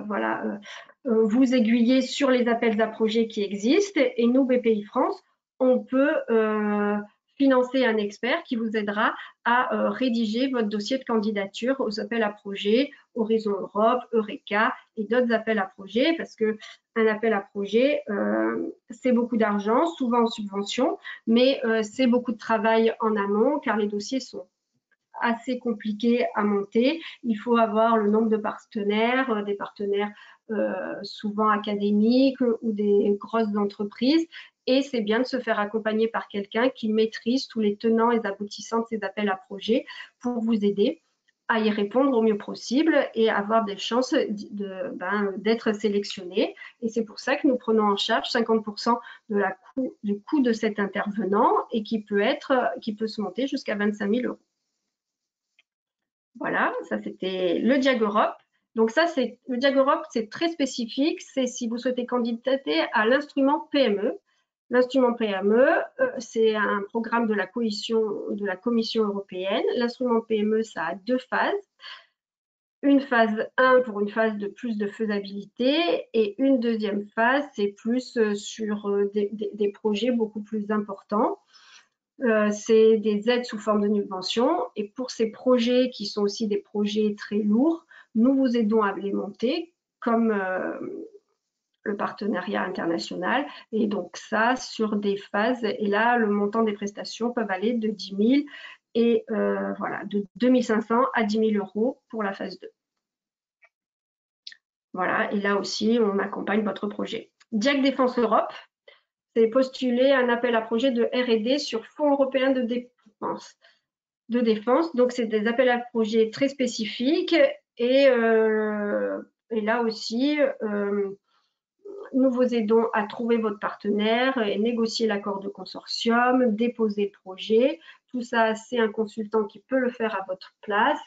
voilà, vous aiguiller sur les appels à projets qui existent. Et nous, BPI France, on peut financer un expert qui vous aidera à rédiger votre dossier de candidature aux appels à projets, Horizon Europe, Eureka et d'autres appels à projets, parce que un appel à projet, c'est beaucoup d'argent, souvent en subvention, mais c'est beaucoup de travail en amont, car les dossiers sont assez compliqué à monter. Il faut avoir le nombre de partenaires, des partenaires souvent académiques ou des grosses entreprises. Et c'est bien de se faire accompagner par quelqu'un qui maîtrise tous les tenants et aboutissants de ces appels à projets pour vous aider à y répondre au mieux possible et avoir des chances d'être sélectionné. Et c'est pour ça que nous prenons en charge 50% du coût de cet intervenant et qui peut se monter jusqu'à 25 000 €. Voilà, ça c'était le Diag Europe. Donc ça, le Diag Europe, c'est très spécifique. C'est si vous souhaitez candidater à l'instrument PME. L'instrument PME, c'est un programme de la Commission européenne. L'instrument PME, ça a deux phases. Une phase 1 pour une phase de plus de faisabilité et une deuxième phase, c'est plus sur des projets beaucoup plus importants. C'est des aides sous forme de subvention. Et pour ces projets qui sont aussi des projets très lourds, nous vous aidons à les monter comme le partenariat international. Et donc ça, sur des phases, et là, le montant des prestations peuvent aller de 10 000 et voilà, de 2 500 à 10 000 € pour la phase 2. Voilà, et là aussi, on accompagne votre projet. Diag Défense Europe, c'est postuler un appel à projet de R&D sur Fonds européen de défense. Donc, c'est des appels à projets très spécifiques. Et là aussi, nous vous aidons à trouver votre partenaire et négocier l'accord de consortium, déposer le projet. Tout ça, c'est un consultant qui peut le faire à votre place.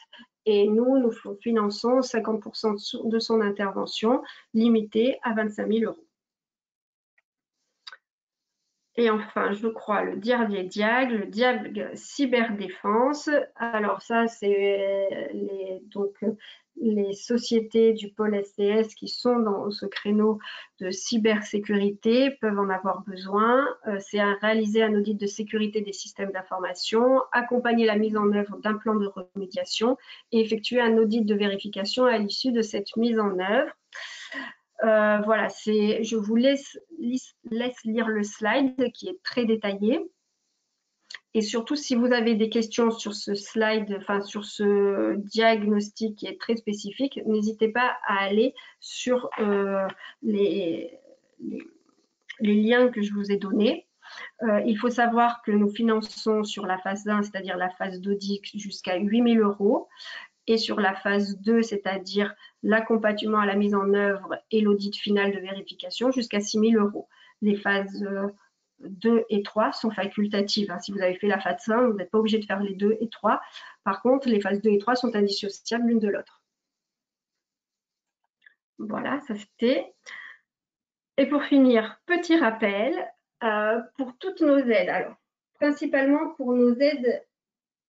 Et nous finançons 50% de son intervention, limitée à 25 000 €. Et enfin, je crois, le dernier diag, le diag cyberdéfense. Alors ça, c'est les sociétés du pôle SCS qui sont dans ce créneau de cybersécurité peuvent en avoir besoin. C'est réaliser un audit de sécurité des systèmes d'information, accompagner la mise en œuvre d'un plan de remédiation et effectuer un audit de vérification à l'issue de cette mise en œuvre. Voilà, je vous laisse lire le slide qui est très détaillé. Et surtout, si vous avez des questions sur ce slide, enfin sur ce diagnostic qui est très spécifique, n'hésitez pas à aller sur les liens que je vous ai donnés. Il faut savoir que nous finançons sur la phase 1, c'est-à-dire la phase d'audit, jusqu'à 8 000 € et sur la phase 2, c'est-à-dire l'accompagnement à la mise en œuvre et l'audit final de vérification, jusqu'à 6 000 €. Les phases 2 et 3 sont facultatives. Si vous avez fait la phase 1, vous n'êtes pas obligé de faire les 2 et 3. Par contre, les phases 2 et 3 sont indissociables l'une de l'autre. Voilà, ça c'était. Et pour finir, petit rappel pour toutes nos aides. Alors, principalement pour nos aides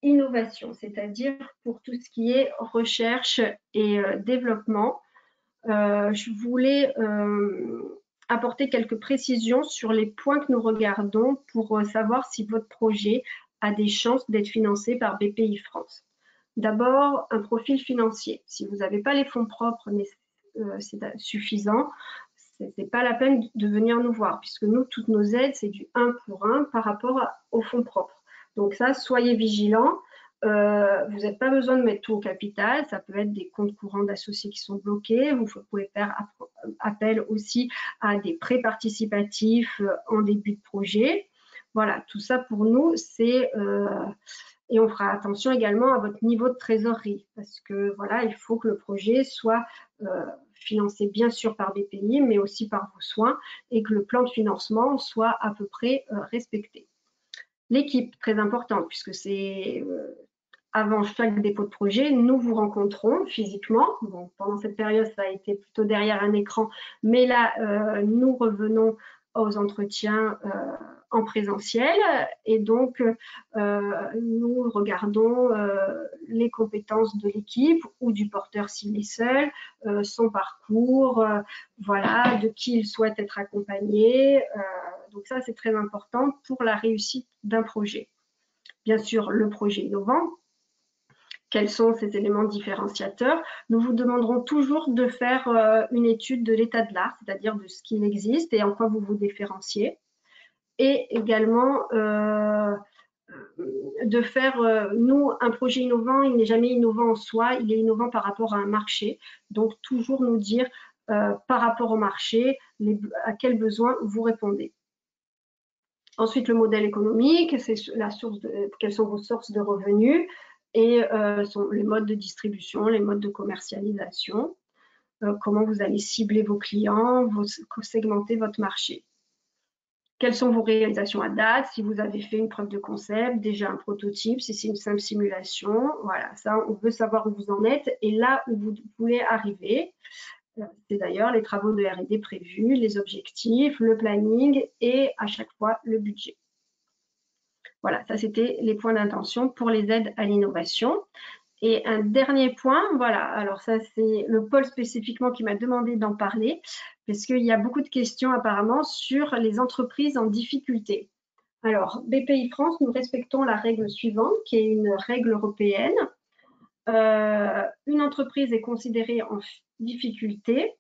innovation, c'est-à-dire pour tout ce qui est recherche et développement. Je voulais apporter quelques précisions sur les points que nous regardons pour savoir si votre projet a des chances d'être financé par BPI France. D'abord, un profil financier. Si vous n'avez pas les fonds propres, c'est suffisant. Ce n'est pas la peine de venir nous voir, puisque nous, toutes nos aides, c'est du 1 pour 1 par rapport aux fonds propres. Donc ça, soyez vigilants. Vous n'avez pas besoin de mettre tout au capital. Ça peut être des comptes courants d'associés qui sont bloqués. Vous pouvez faire appel aussi à des prêts participatifs en début de projet. Voilà, tout ça pour nous, c'est... et on fera attention également à votre niveau de trésorerie, parce que voilà, il faut que le projet soit financé bien sûr par BPI, mais aussi par vos soins, et que le plan de financement soit à peu près respecté. L'équipe, très importante, puisque c'est avant chaque dépôt de projet, nous vous rencontrons physiquement. Bon, pendant cette période, ça a été plutôt derrière un écran, mais là, nous revenons aux entretiens en présentiel, et donc nous regardons les compétences de l'équipe ou du porteur s'il est seul, son parcours, voilà, de qui il souhaite être accompagné. Donc ça, c'est très important pour la réussite d'un projet. Bien sûr, le projet innovant. Quels sont ces éléments différenciateurs? Nous vous demanderons toujours de faire une étude de l'état de l'art, c'est-à-dire de ce qu'il existe et en quoi vous vous différenciez. Et également de faire, nous, un projet innovant, il n'est jamais innovant en soi, il est innovant par rapport à un marché. Donc, toujours nous dire par rapport au marché, à quels besoins vous répondez. Ensuite, le modèle économique, c'est la source quelles sont vos sources de revenus et sont les modes de distribution, les modes de commercialisation, comment vous allez cibler vos clients, segmenter votre marché. Quelles sont vos réalisations à date, si vous avez fait une preuve de concept, déjà un prototype, si c'est une simple simulation. Voilà, ça, on veut savoir où vous en êtes et là où vous voulez arriver. C'est d'ailleurs les travaux de R&D prévus, les objectifs, le planning et à chaque fois le budget. Voilà, ça c'était les points d'intention pour les aides à l'innovation. Et un dernier point, voilà, alors ça c'est le pôle spécifiquement qui m'a demandé d'en parler, parce qu'il y a beaucoup de questions apparemment sur les entreprises en difficulté. Alors, BPI France, nous respectons la règle suivante, qui est une règle européenne. Une entreprise est considérée en difficulté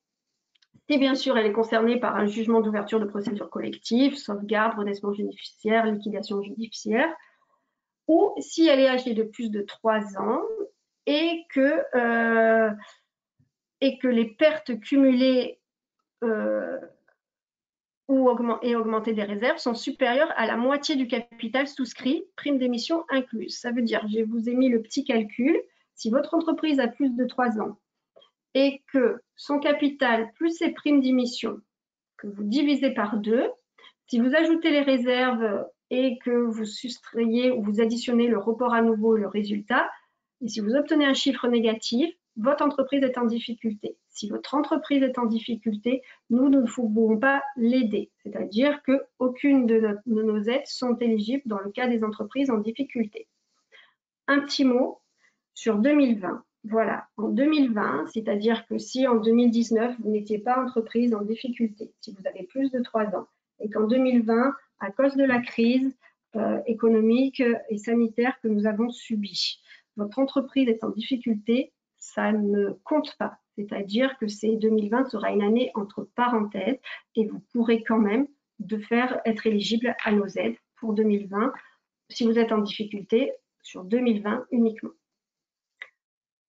si bien sûr elle est concernée par un jugement d'ouverture de procédure collective, sauvegarde, redressement judiciaire, liquidation judiciaire, ou si elle est âgée de plus de 3 ans et que les pertes cumulées ou augmentées des réserves sont supérieures à la moitié du capital souscrit, prime d'émission incluse. Ça veut dire, je vous ai mis le petit calcul, si votre entreprise a plus de 3 ans et que son capital plus ses primes d'émission, que vous divisez par 2, si vous ajoutez les réserves et que vous soustrayez ou vous additionnez le report à nouveau et le résultat, et si vous obtenez un chiffre négatif, votre entreprise est en difficulté. Si votre entreprise est en difficulté, nous ne pouvons pas l'aider. C'est-à-dire qu'aucune de nos aides sont éligibles dans le cas des entreprises en difficulté. Un petit mot sur 2020. Voilà, en 2020, c'est-à-dire que si en 2019, vous n'étiez pas entreprise en difficulté, si vous avez plus de 3 ans, et qu'en 2020, à cause de la crise économique et sanitaire que nous avons subie, votre entreprise est en difficulté, ça ne compte pas. C'est-à-dire que 2020 sera une année entre parenthèses et vous pourrez quand même être éligible à nos aides pour 2020 si vous êtes en difficulté sur 2020 uniquement.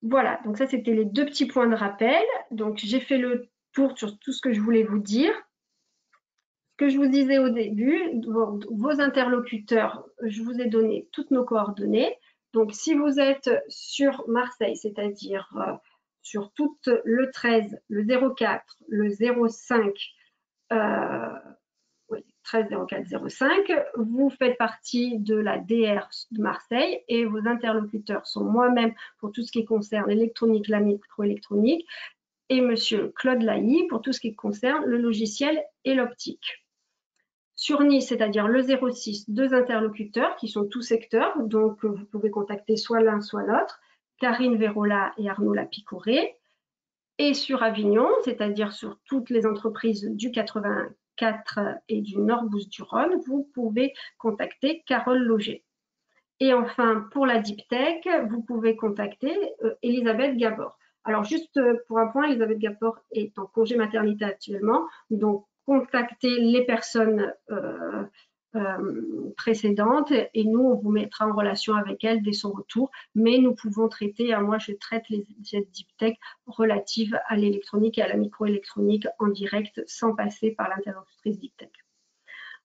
Voilà, donc ça c'était les 2 petits points de rappel. Donc j'ai fait le tour sur tout ce que je voulais vous dire. que je vous disais au début, vos interlocuteurs, je vous ai donné toutes nos coordonnées. Donc, si vous êtes sur Marseille, c'est-à-dire sur tout le 13, le 04, le 05, 13 04 05, vous faites partie de la DR de Marseille et vos interlocuteurs sont moi-même pour tout ce qui concerne l'électronique, la microélectronique et monsieur Claude Lailly pour tout ce qui concerne le logiciel et l'optique. Sur Nice, c'est-à-dire le 06, 2 interlocuteurs qui sont tous secteurs, donc vous pouvez contacter soit l'un soit l'autre, Karine Vérola et Arnaud Lapicoré. Et sur Avignon, c'est-à-dire sur toutes les entreprises du 84 et du Nord-Bouches-du-Rhône, vous pouvez contacter Carole Loger. Et enfin, pour la Deep Tech, vous pouvez contacter Elisabeth Gabor. Alors, juste pour un point, Elisabeth Gabor est en congé maternité actuellement, donc contactez les personnes précédentes et nous, on vous mettra en relation avec elle dès son retour. Mais nous pouvons traiter, moi je traite les Deep Tech relatives à l'électronique et à la microélectronique en direct sans passer par l'interlocutrice Deep Tech.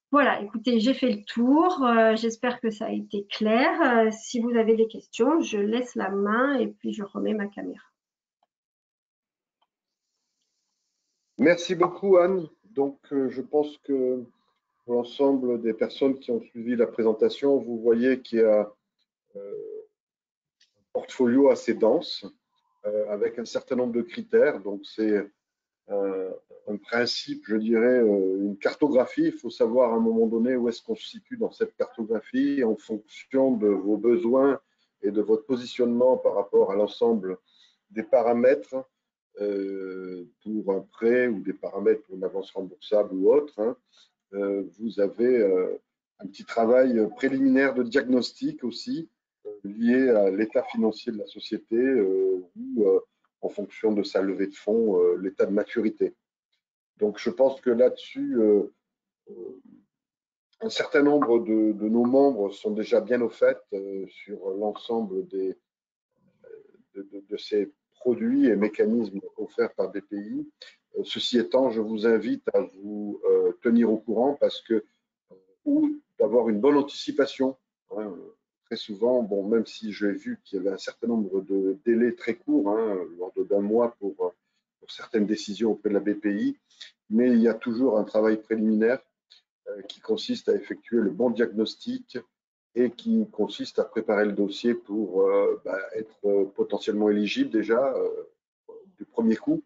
Voilà, écoutez, j'ai fait le tour. J'espère que ça a été clair. Si vous avez des questions, je laisse la main et puis je remets ma caméra. Merci beaucoup, Anne. Donc, je pense que pour l'ensemble des personnes qui ont suivi la présentation, vous voyez qu'il y a un portfolio assez dense avec un certain nombre de critères. Donc, c'est un principe, je dirais, une cartographie. Il faut savoir à un moment donné où est-ce qu'on se situe dans cette cartographie en fonction de vos besoins et de votre positionnement par rapport à l'ensemble des paramètres pour un prêt ou des paramètres pour une avance remboursable ou autre. Vous avez un petit travail préliminaire de diagnostic aussi lié à l'état financier de la société ou en fonction de sa levée de fonds, l'état de maturité. Donc, je pense que là-dessus, un certain nombre de nos membres sont déjà bien au fait sur l'ensemble de ces produits et mécanismes offerts par BPI. Ceci étant, je vous invite à vous tenir au courant parce que ou d'avoir une bonne anticipation. Très souvent, bon, même si j'ai vu qu'il y avait un certain nombre de délais très courts, l'ordre d'un mois pour certaines décisions auprès de la BPI, mais il y a toujours un travail préliminaire qui consiste à effectuer le bon diagnostic et qui consiste à préparer le dossier pour être potentiellement éligible déjà du premier coup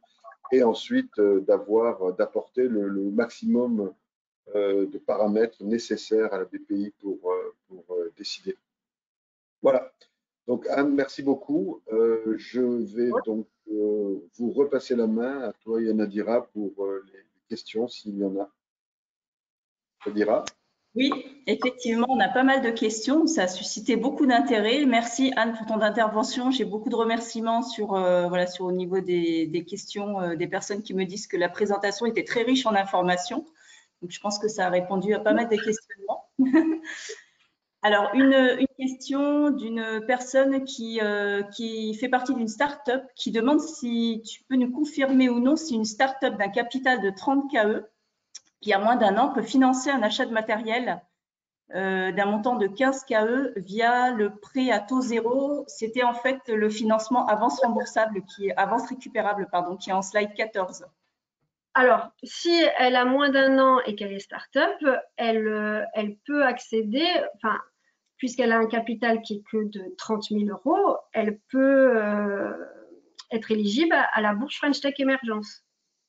et ensuite d'apporter le maximum de paramètres nécessaires à la BPI pour décider. Voilà. Donc Anne, merci beaucoup. Je vais donc vous repasser la main à toi et à Nadira pour les questions s'il y en a. Nadira. Oui, effectivement, on a pas mal de questions. Ça a suscité beaucoup d'intérêt. Merci Anne pour ton intervention. J'ai beaucoup de remerciements sur au niveau des questions des personnes qui me disent que la présentation était très riche en informations. Donc, je pense que ça a répondu à pas mal de questionnements. Alors, une question d'une personne qui fait partie d'une start-up qui demande si tu peux nous confirmer ou non si une start-up d'un capital de 30 KE qui a moins d'un an peut financer un achat de matériel d'un montant de 15 KE via le prêt à taux zéro. C'était en fait le financement avance remboursable, avance récupérable, pardon, qui est en slide 14. Alors, si elle a moins d'un an et qu'elle est start-up, elle peut accéder, enfin, puisqu'elle a un capital qui est que de 30 000 €, elle peut être éligible à la bourse French Tech Émergence,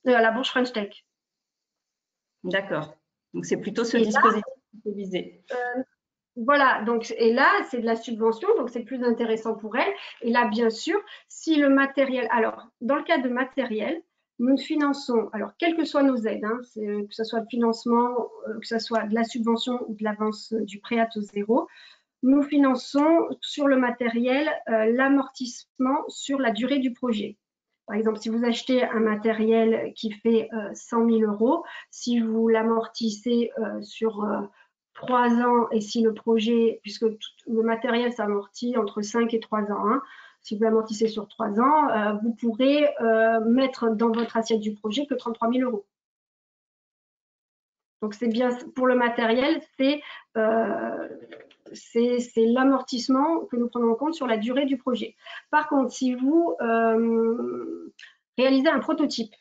à la bourse French Tech. D'accord. Donc, c'est plutôt ce dispositif qu'il faut viser. Voilà, donc, et là, c'est de la subvention, donc c'est plus intéressant pour elle. Et là, bien sûr, si le matériel, alors, dans le cas de matériel, nous finançons, alors, quelles que soient nos aides, que ce soit le financement, que ce soit de la subvention ou de l'avance du prêt à taux zéro, nous finançons sur le matériel l'amortissement sur la durée du projet. Par exemple, si vous achetez un matériel qui fait 100 000 €, si vous l'amortissez sur 3 ans et si le projet, puisque le matériel s'amortit entre 5 et 3 ans, si vous l'amortissez sur 3 ans, vous pourrez mettre dans votre assiette du projet que 33 000 €. Donc, c'est bien pour le matériel, c'est l'amortissement que nous prenons en compte sur la durée du projet. Par contre, si vous réalisez un prototype,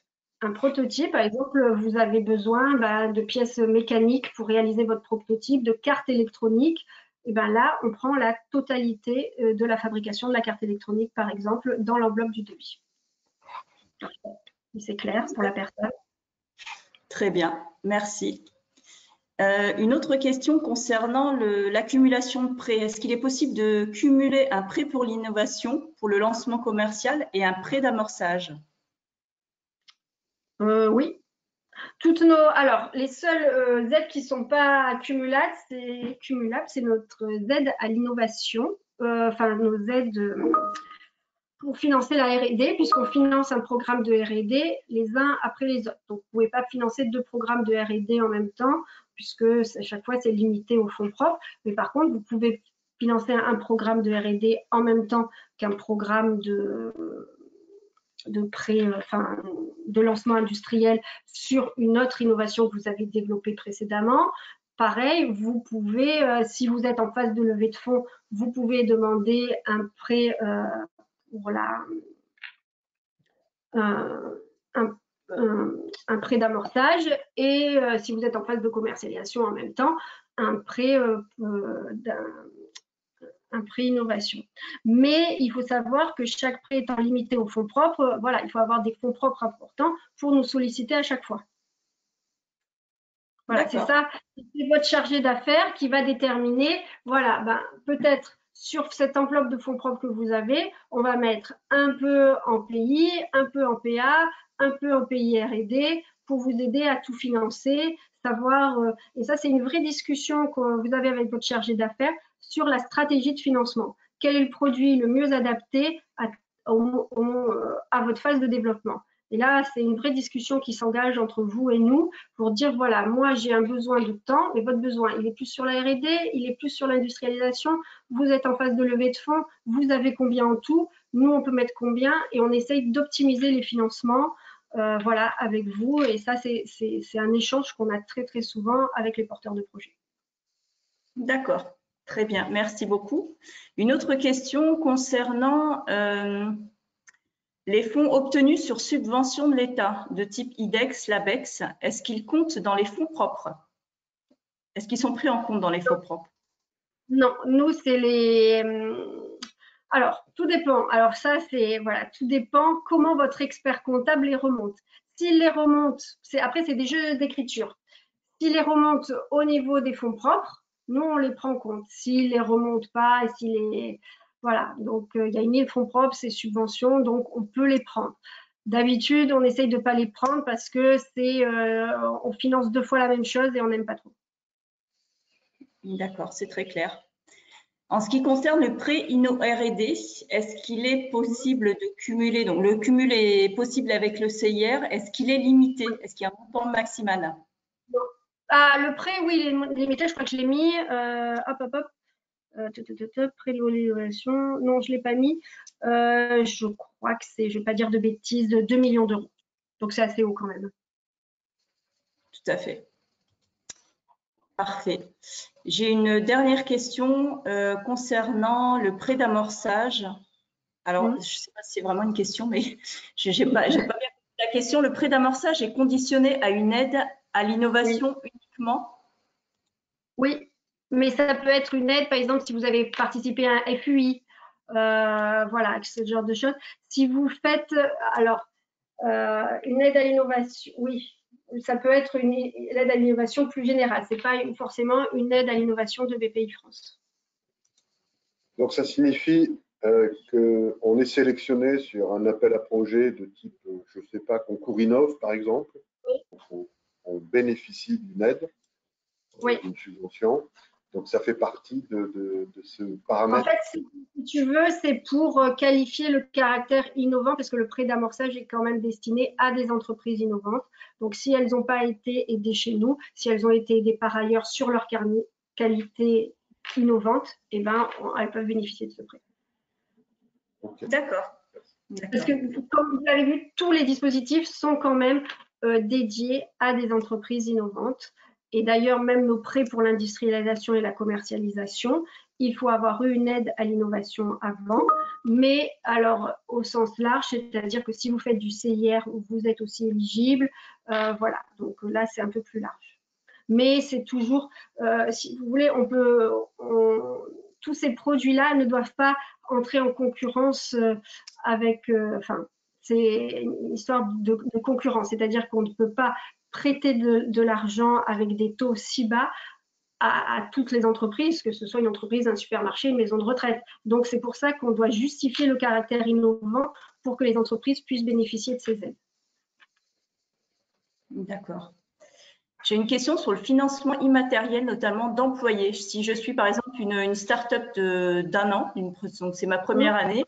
par exemple, vous avez besoin de pièces mécaniques pour réaliser votre prototype, de cartes électroniques, et bien là, on prend la totalité de la fabrication de la carte électronique, par exemple, dans l'enveloppe du devis. C'est clair pour la personne. Très bien, merci. Une autre question concernant l'accumulation de prêts. Est-ce qu'il est possible de cumuler un prêt pour l'innovation, pour le lancement commercial et un prêt d'amorçage? Oui. Alors, les seules aides qui ne sont pas cumulables, c'est notre aide à l'innovation, nos aides pour financer la R&D, puisqu'on finance un programme de R&D les uns après les autres. Donc, vous ne pouvez pas financer 2 programmes de R&D en même temps, puisque à chaque fois, c'est limité aux fonds propres. Mais par contre, vous pouvez financer un programme de R&D en même temps qu'un programme de lancement industriel sur une autre innovation que vous avez développée précédemment. Pareil, vous pouvez, si vous êtes en phase de levée de fonds, vous pouvez demander un prêt pour un prêt d'amorçage et si vous êtes en phase de commercialisation en même temps, un prêt innovation. Mais il faut savoir que chaque prêt étant limité aux fonds propres, voilà, il faut avoir des fonds propres importants pour nous solliciter à chaque fois. Voilà, c'est ça, c'est votre chargé d'affaires qui va déterminer, voilà, peut-être sur cette enveloppe de fonds propres que vous avez, on va mettre un peu en PI, un peu en PA, un peu en PI R&D pour vous aider à tout financer, savoir, et ça c'est une vraie discussion que vous avez avec votre chargé d'affaires sur la stratégie de financement. Quel est le produit le mieux adapté à votre phase de développement? Et là, c'est une vraie discussion qui s'engage entre vous et nous pour dire, voilà, moi, j'ai un besoin de temps, mais votre besoin, il est plus sur la R&D, il est plus sur l'industrialisation, vous êtes en phase de levée de fonds, vous avez combien en tout, nous, on peut mettre combien, et on essaye d'optimiser les financements, voilà, avec vous. Et ça, c'est un échange qu'on a très, très souvent avec les porteurs de projets. D'accord, très bien, merci beaucoup. Une autre question concernant les fonds obtenus sur subvention de l'État de type IDEX, LABEX, est-ce qu'ils comptent dans les fonds propres? Est-ce qu'ils sont pris en compte dans les fonds propres? Non, nous, c'est les… Alors, tout dépend. Alors ça, voilà, tout dépend comment votre expert comptable les remonte. S'il les remonte, après, c'est des jeux d'écriture. S'il les remonte au niveau des fonds propres, nous, on les prend en compte. S'il les remonte pas, voilà, donc il y a une ligne fonds propres, c'est subventions, donc on peut les prendre. D'habitude, on essaye de ne pas les prendre parce que on finance 2 fois la même chose et on n'aime pas trop. D'accord, c'est très clair. En ce qui concerne le prêt Inno R&D, est-ce qu'il est possible de cumuler? Donc, le cumul est possible avec le CIR. Est-ce qu'il est limité? Est-ce qu'il y a un montant maximal? Le prêt, oui, il est limité. Je crois que je l'ai mis. Prêt de l'innovation. Non, je ne l'ai pas mis. Je crois que c'est, je ne vais pas dire de bêtises, 2 millions d'euros. Donc, c'est assez haut quand même. Tout à fait. Parfait. J'ai une dernière question concernant le prêt d'amorçage. Alors, je ne sais pas si c'est vraiment une question, mais je n'ai pas bien compris la question. Le prêt d'amorçage est conditionné à une aide à l'innovation uniquement? Oui, mais ça peut être une aide, par exemple, si vous avez participé à un FUI, voilà, ce genre de choses. Si vous faites, alors, une aide à l'innovation, oui, ça peut être une aide à l'innovation plus générale. Ce n'est pas forcément une aide à l'innovation de BPI France. Donc, ça signifie qu'on est sélectionné sur un appel à projet de type, je ne sais pas, concours Innov, par exemple. Oui. On bénéficie d'une aide, d'une subvention. Donc, ça fait partie de ce paramètre. En fait, si tu veux, c'est pour qualifier le caractère innovant, parce que le prêt d'amorçage est quand même destiné à des entreprises innovantes. Donc, si elles n'ont pas été aidées chez nous, si elles ont été aidées par ailleurs sur leur qualité innovante, eh ben, elles peuvent bénéficier de ce prêt. Okay. D'accord. Parce que, comme vous l'avez vu, tous les dispositifs sont quand même dédiés à des entreprises innovantes. et d'ailleurs même nos prêts pour l'industrialisation et la commercialisation, il faut avoir eu une aide à l'innovation avant, mais alors au sens large, c'est-à-dire que si vous faites du CIR, vous êtes aussi éligible, voilà, donc là c'est un peu plus large. Mais c'est toujours, si vous voulez, tous ces produits-là ne doivent pas entrer en concurrence avec, enfin, c'est une histoire de concurrence, c'est-à-dire qu'on ne peut pas prêter de l'argent avec des taux si bas à toutes les entreprises, que ce soit une entreprise, un supermarché, une maison de retraite. Donc, c'est pour ça qu'on doit justifier le caractère innovant pour que les entreprises puissent bénéficier de ces aides. D'accord. J'ai une question sur le financement immatériel, notamment d'employés. Si je suis par exemple une start-up d'un an, donc c'est ma première année,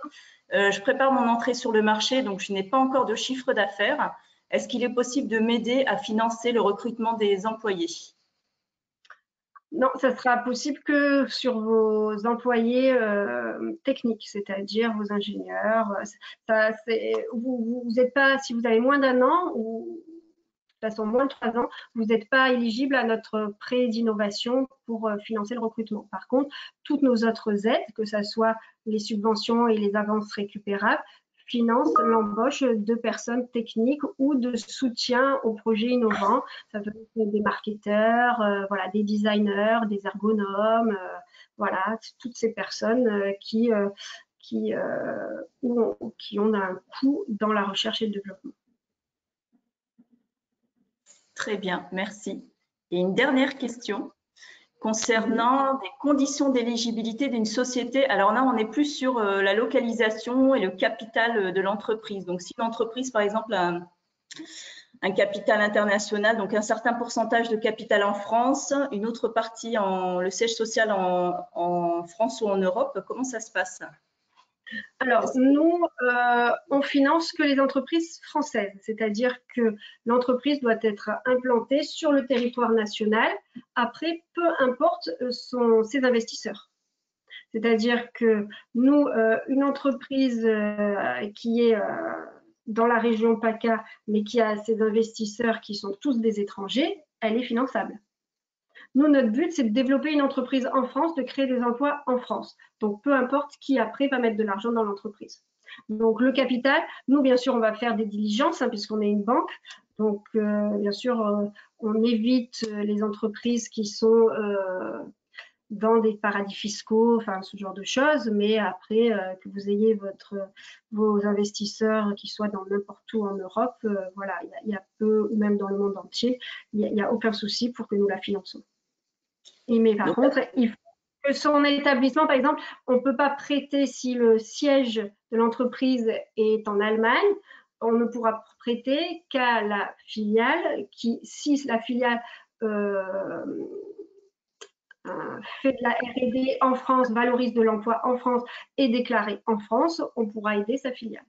je prépare mon entrée sur le marché, donc je n'ai pas encore de chiffre d'affaires. Est-ce qu'il est possible de m'aider à financer le recrutement des employés? Non, ça sera possible que sur vos employés techniques, c'est-à-dire vos ingénieurs. Vous n'êtes pas, si vous avez moins d'1 an ou de toute façon moins de 3 ans, vous n'êtes pas éligible à notre prêt d'innovation pour financer le recrutement. Par contre, toutes nos autres aides, que ce soit les subventions et les avances récupérables, financent l'embauche de personnes techniques ou de soutien aux projets innovants. Ça peut être des marketeurs, voilà, des designers, des ergonomes, voilà, toutes ces personnes qui ont un coût dans la recherche et le développement. Très bien, merci. Et une dernière question concernant des conditions d'éligibilité d'une société. Alors là, on est plus sur la localisation et le capital de l'entreprise. Donc, si l'entreprise, par exemple, a un capital international, donc un certain pourcentage de capital en France, une autre partie le siège social en France ou en Europe, comment ça se passe? Alors, nous, on finance que les entreprises françaises, c'est-à-dire que l'entreprise doit être implantée sur le territoire national. Après, peu importe ses investisseurs. C'est-à-dire que nous, une entreprise qui est dans la région PACA, mais qui a ses investisseurs qui sont tous des étrangers, elle est finançable. Nous, notre but, c'est de développer une entreprise en France, de créer des emplois en France. Donc, peu importe qui après va mettre de l'argent dans l'entreprise. Donc, le capital, nous, bien sûr, on va faire des diligences, puisqu'on est une banque. Donc, bien sûr, on évite les entreprises qui sont dans des paradis fiscaux, enfin, ce genre de choses. Mais après, que vous ayez vos investisseurs qui soient dans n'importe où en Europe, voilà, il y a peu, ou même dans le monde entier, il n'y a aucun souci pour que nous la finançons. Mais par contre, il faut que son établissement, par exemple, on ne peut pas prêter si le siège de l'entreprise est en Allemagne, on ne pourra prêter qu'à la filiale si la filiale fait de la R&D en France, valorise de l'emploi en France et déclaré en France, on pourra aider sa filiale.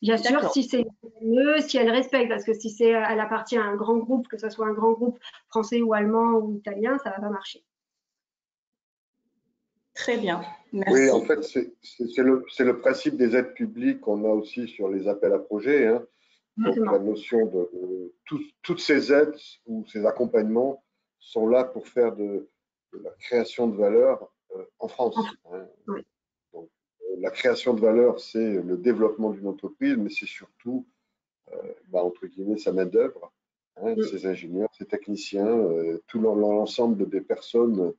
Bien sûr, si c'est mieux, si elle respecte, parce que si elle appartient à un grand groupe, que ce soit un grand groupe français ou allemand ou italien, ça ne va pas marcher. Très bien, merci. Oui, en fait, c'est le principe des aides publiques qu'on a aussi sur les appels à projets. Hein. Donc, la notion de toutes ces aides ou ces accompagnements sont là pour faire de la création de valeur en France. Hein. Oui. Donc, la création de valeur, c'est le développement d'une entreprise, mais c'est surtout, entre guillemets, sa main-d'œuvre, hein, ses ingénieurs, ses techniciens, tout l'ensemble des personnes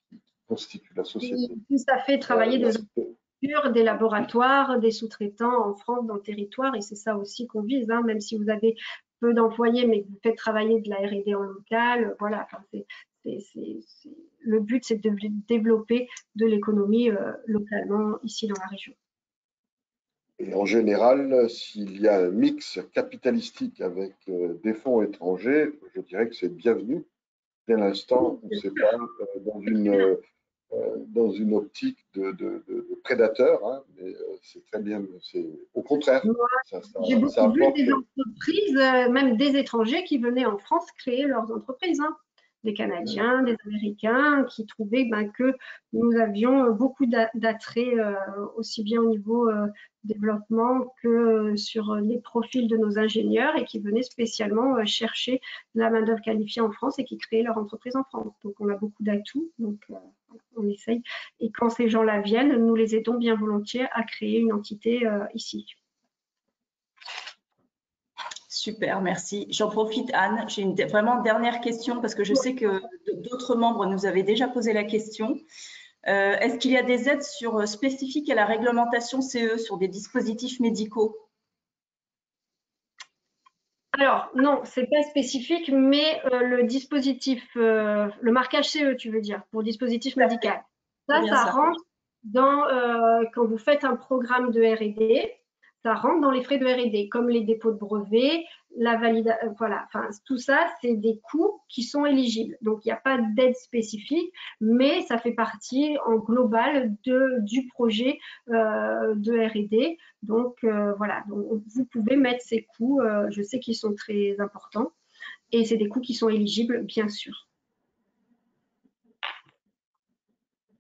qui constituent la société. Tout ça fait travailler des structures, des laboratoires, des sous-traitants en France, dans le territoire, et c'est ça aussi qu'on vise, hein, même si vous avez peu d'employés, mais que vous faites travailler de la R&D en local, voilà. Enfin, le but, c'est de développer de l'économie localement ici dans la région. Et en général, s'il y a un mix capitalistique avec des fonds étrangers, je dirais que c'est bienvenu, dès l'instant où c'est pas dans une optique de prédateur, hein, mais c'est très bien, c'est au contraire. J'ai beaucoup vu des entreprises, même des étrangers qui venaient en France créer leurs entreprises. Hein. des Canadiens, des Américains, qui trouvaient que nous avions beaucoup d'attrait, aussi bien au niveau développement que sur les profils de nos ingénieurs, et qui venaient spécialement chercher de la main-d'œuvre qualifiée en France et qui créaient leur entreprise en France. Donc, on a beaucoup d'atouts, donc on essaye. Et quand ces gens-là viennent, nous les aidons bien volontiers à créer une entité ici. Super, merci. J'en profite, Anne. J'ai une vraiment dernière question parce que je sais que d'autres membres nous avaient déjà posé la question. Est-ce qu'il y a des aides spécifiques à la réglementation CE sur des dispositifs médicaux? Alors, non, ce n'est pas spécifique, mais le dispositif, le marquage CE, tu veux dire, pour dispositif médical. Ça rentre dans, quand vous faites un programme de R&D, ça rentre dans les frais de R&D, comme les dépôts de brevets, la validation, voilà, enfin, tout ça, c'est des coûts qui sont éligibles. Donc, il n'y a pas d'aide spécifique, mais ça fait partie en global du projet de R&D. Donc, voilà, donc, vous pouvez mettre ces coûts, je sais qu'ils sont très importants, et c'est des coûts qui sont éligibles, bien sûr.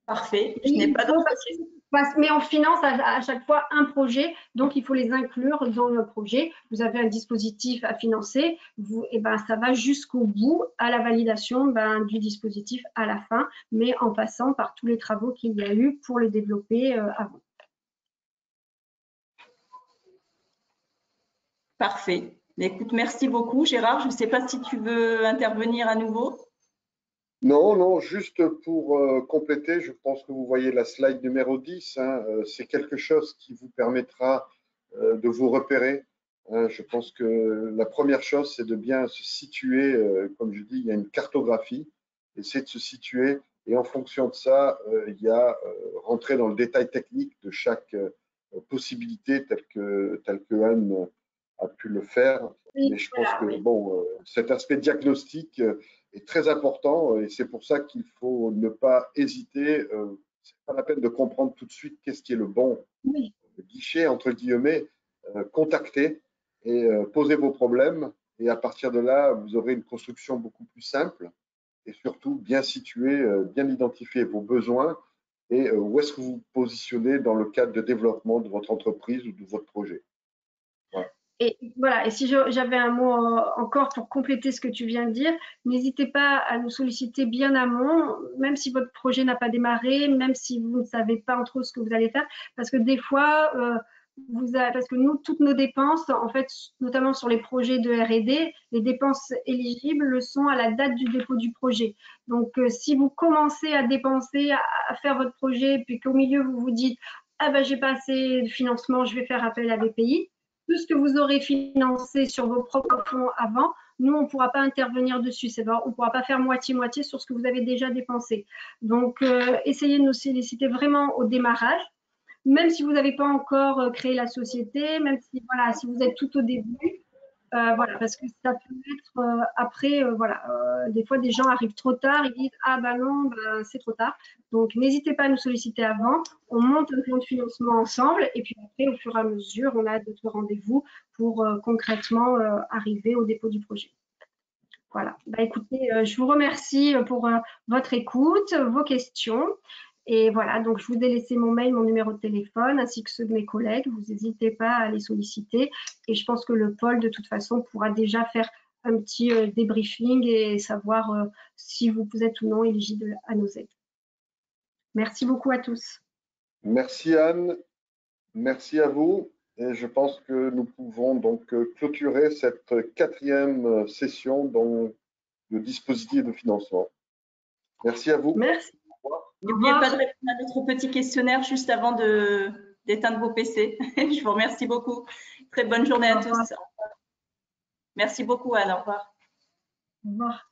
Parfait, je n'ai pas d'autres questions. Mais on finance à chaque fois un projet, donc il faut les inclure dans le projet. Vous avez un dispositif à financer, et ça va jusqu'au bout, à la validation du dispositif à la fin, mais en passant par tous les travaux qu'il y a eu pour le développer avant. Parfait. Écoute, merci beaucoup. Gérard, je ne sais pas si tu veux intervenir à nouveau. Non, non, juste pour compléter, je pense que vous voyez la slide numéro 10, hein, c'est quelque chose qui vous permettra de vous repérer. Je pense que la première chose, c'est de bien se situer, comme je dis, il y a une cartographie, essayer de se situer, et en fonction de ça, il y a rentrer dans le détail technique de chaque possibilité telle que Anne a pu le faire. Mais je pense que bon, cet aspect diagnostic est très important, et c'est pour ça qu'il faut ne pas hésiter. C'est pas la peine de comprendre tout de suite qu'est-ce qui est le bon guichet, entre guillemets. Contacter et poser vos problèmes, et à partir de là, vous aurez une construction beaucoup plus simple, et surtout bien situer, bien identifier vos besoins et où est-ce que vous vous positionnez dans le cadre de développement de votre entreprise ou de votre projet. Voilà. Et voilà, et si j'avais un mot encore pour compléter ce que tu viens de dire, n'hésitez pas à nous solliciter bien amont, même si votre projet n'a pas démarré, même si vous ne savez pas entre ce que vous allez faire, parce que des fois, parce que nous, toutes nos dépenses, en fait, notamment sur les projets de R&D, les dépenses éligibles le sont à la date du dépôt du projet. Donc, si vous commencez à dépenser, à faire votre projet, puis qu'au milieu, vous vous dites « Ah ben, j'ai pas assez de financement, je vais faire appel à BPI », tout ce que vous aurez financé sur vos propres fonds avant, nous, on ne pourra pas intervenir dessus. On ne pourra pas faire moitié-moitié sur ce que vous avez déjà dépensé. Donc, essayez de nous solliciter vraiment au démarrage, même si vous n'avez pas encore créé la société, même si, voilà, si vous êtes tout au début, voilà, parce que ça peut être après, voilà, des fois des gens arrivent trop tard, ils disent ah ben non, c'est trop tard. Donc n'hésitez pas à nous solliciter avant, on monte un plan de financement ensemble, et puis après au fur et à mesure, on a d'autres rendez-vous pour concrètement arriver au dépôt du projet. Voilà. Écoutez, je vous remercie pour votre écoute, vos questions. Et voilà, donc je vous ai laissé mon mail, mon numéro de téléphone, ainsi que ceux de mes collègues. Vous n'hésitez pas à les solliciter. Et je pense que le pôle, de toute façon, pourra déjà faire un petit débriefing et savoir si vous êtes ou non éligible à nos aides. Merci beaucoup à tous. Merci Anne, merci à vous. Et je pense que nous pouvons donc clôturer cette 4e session dans le dispositif de financement. Merci à vous. Merci. N'oubliez pas de répondre à notre petit questionnaire juste avant d'éteindre vos PC. Je vous remercie beaucoup. Très bonne journée à tous. Merci beaucoup, Anne. Au revoir. Au revoir.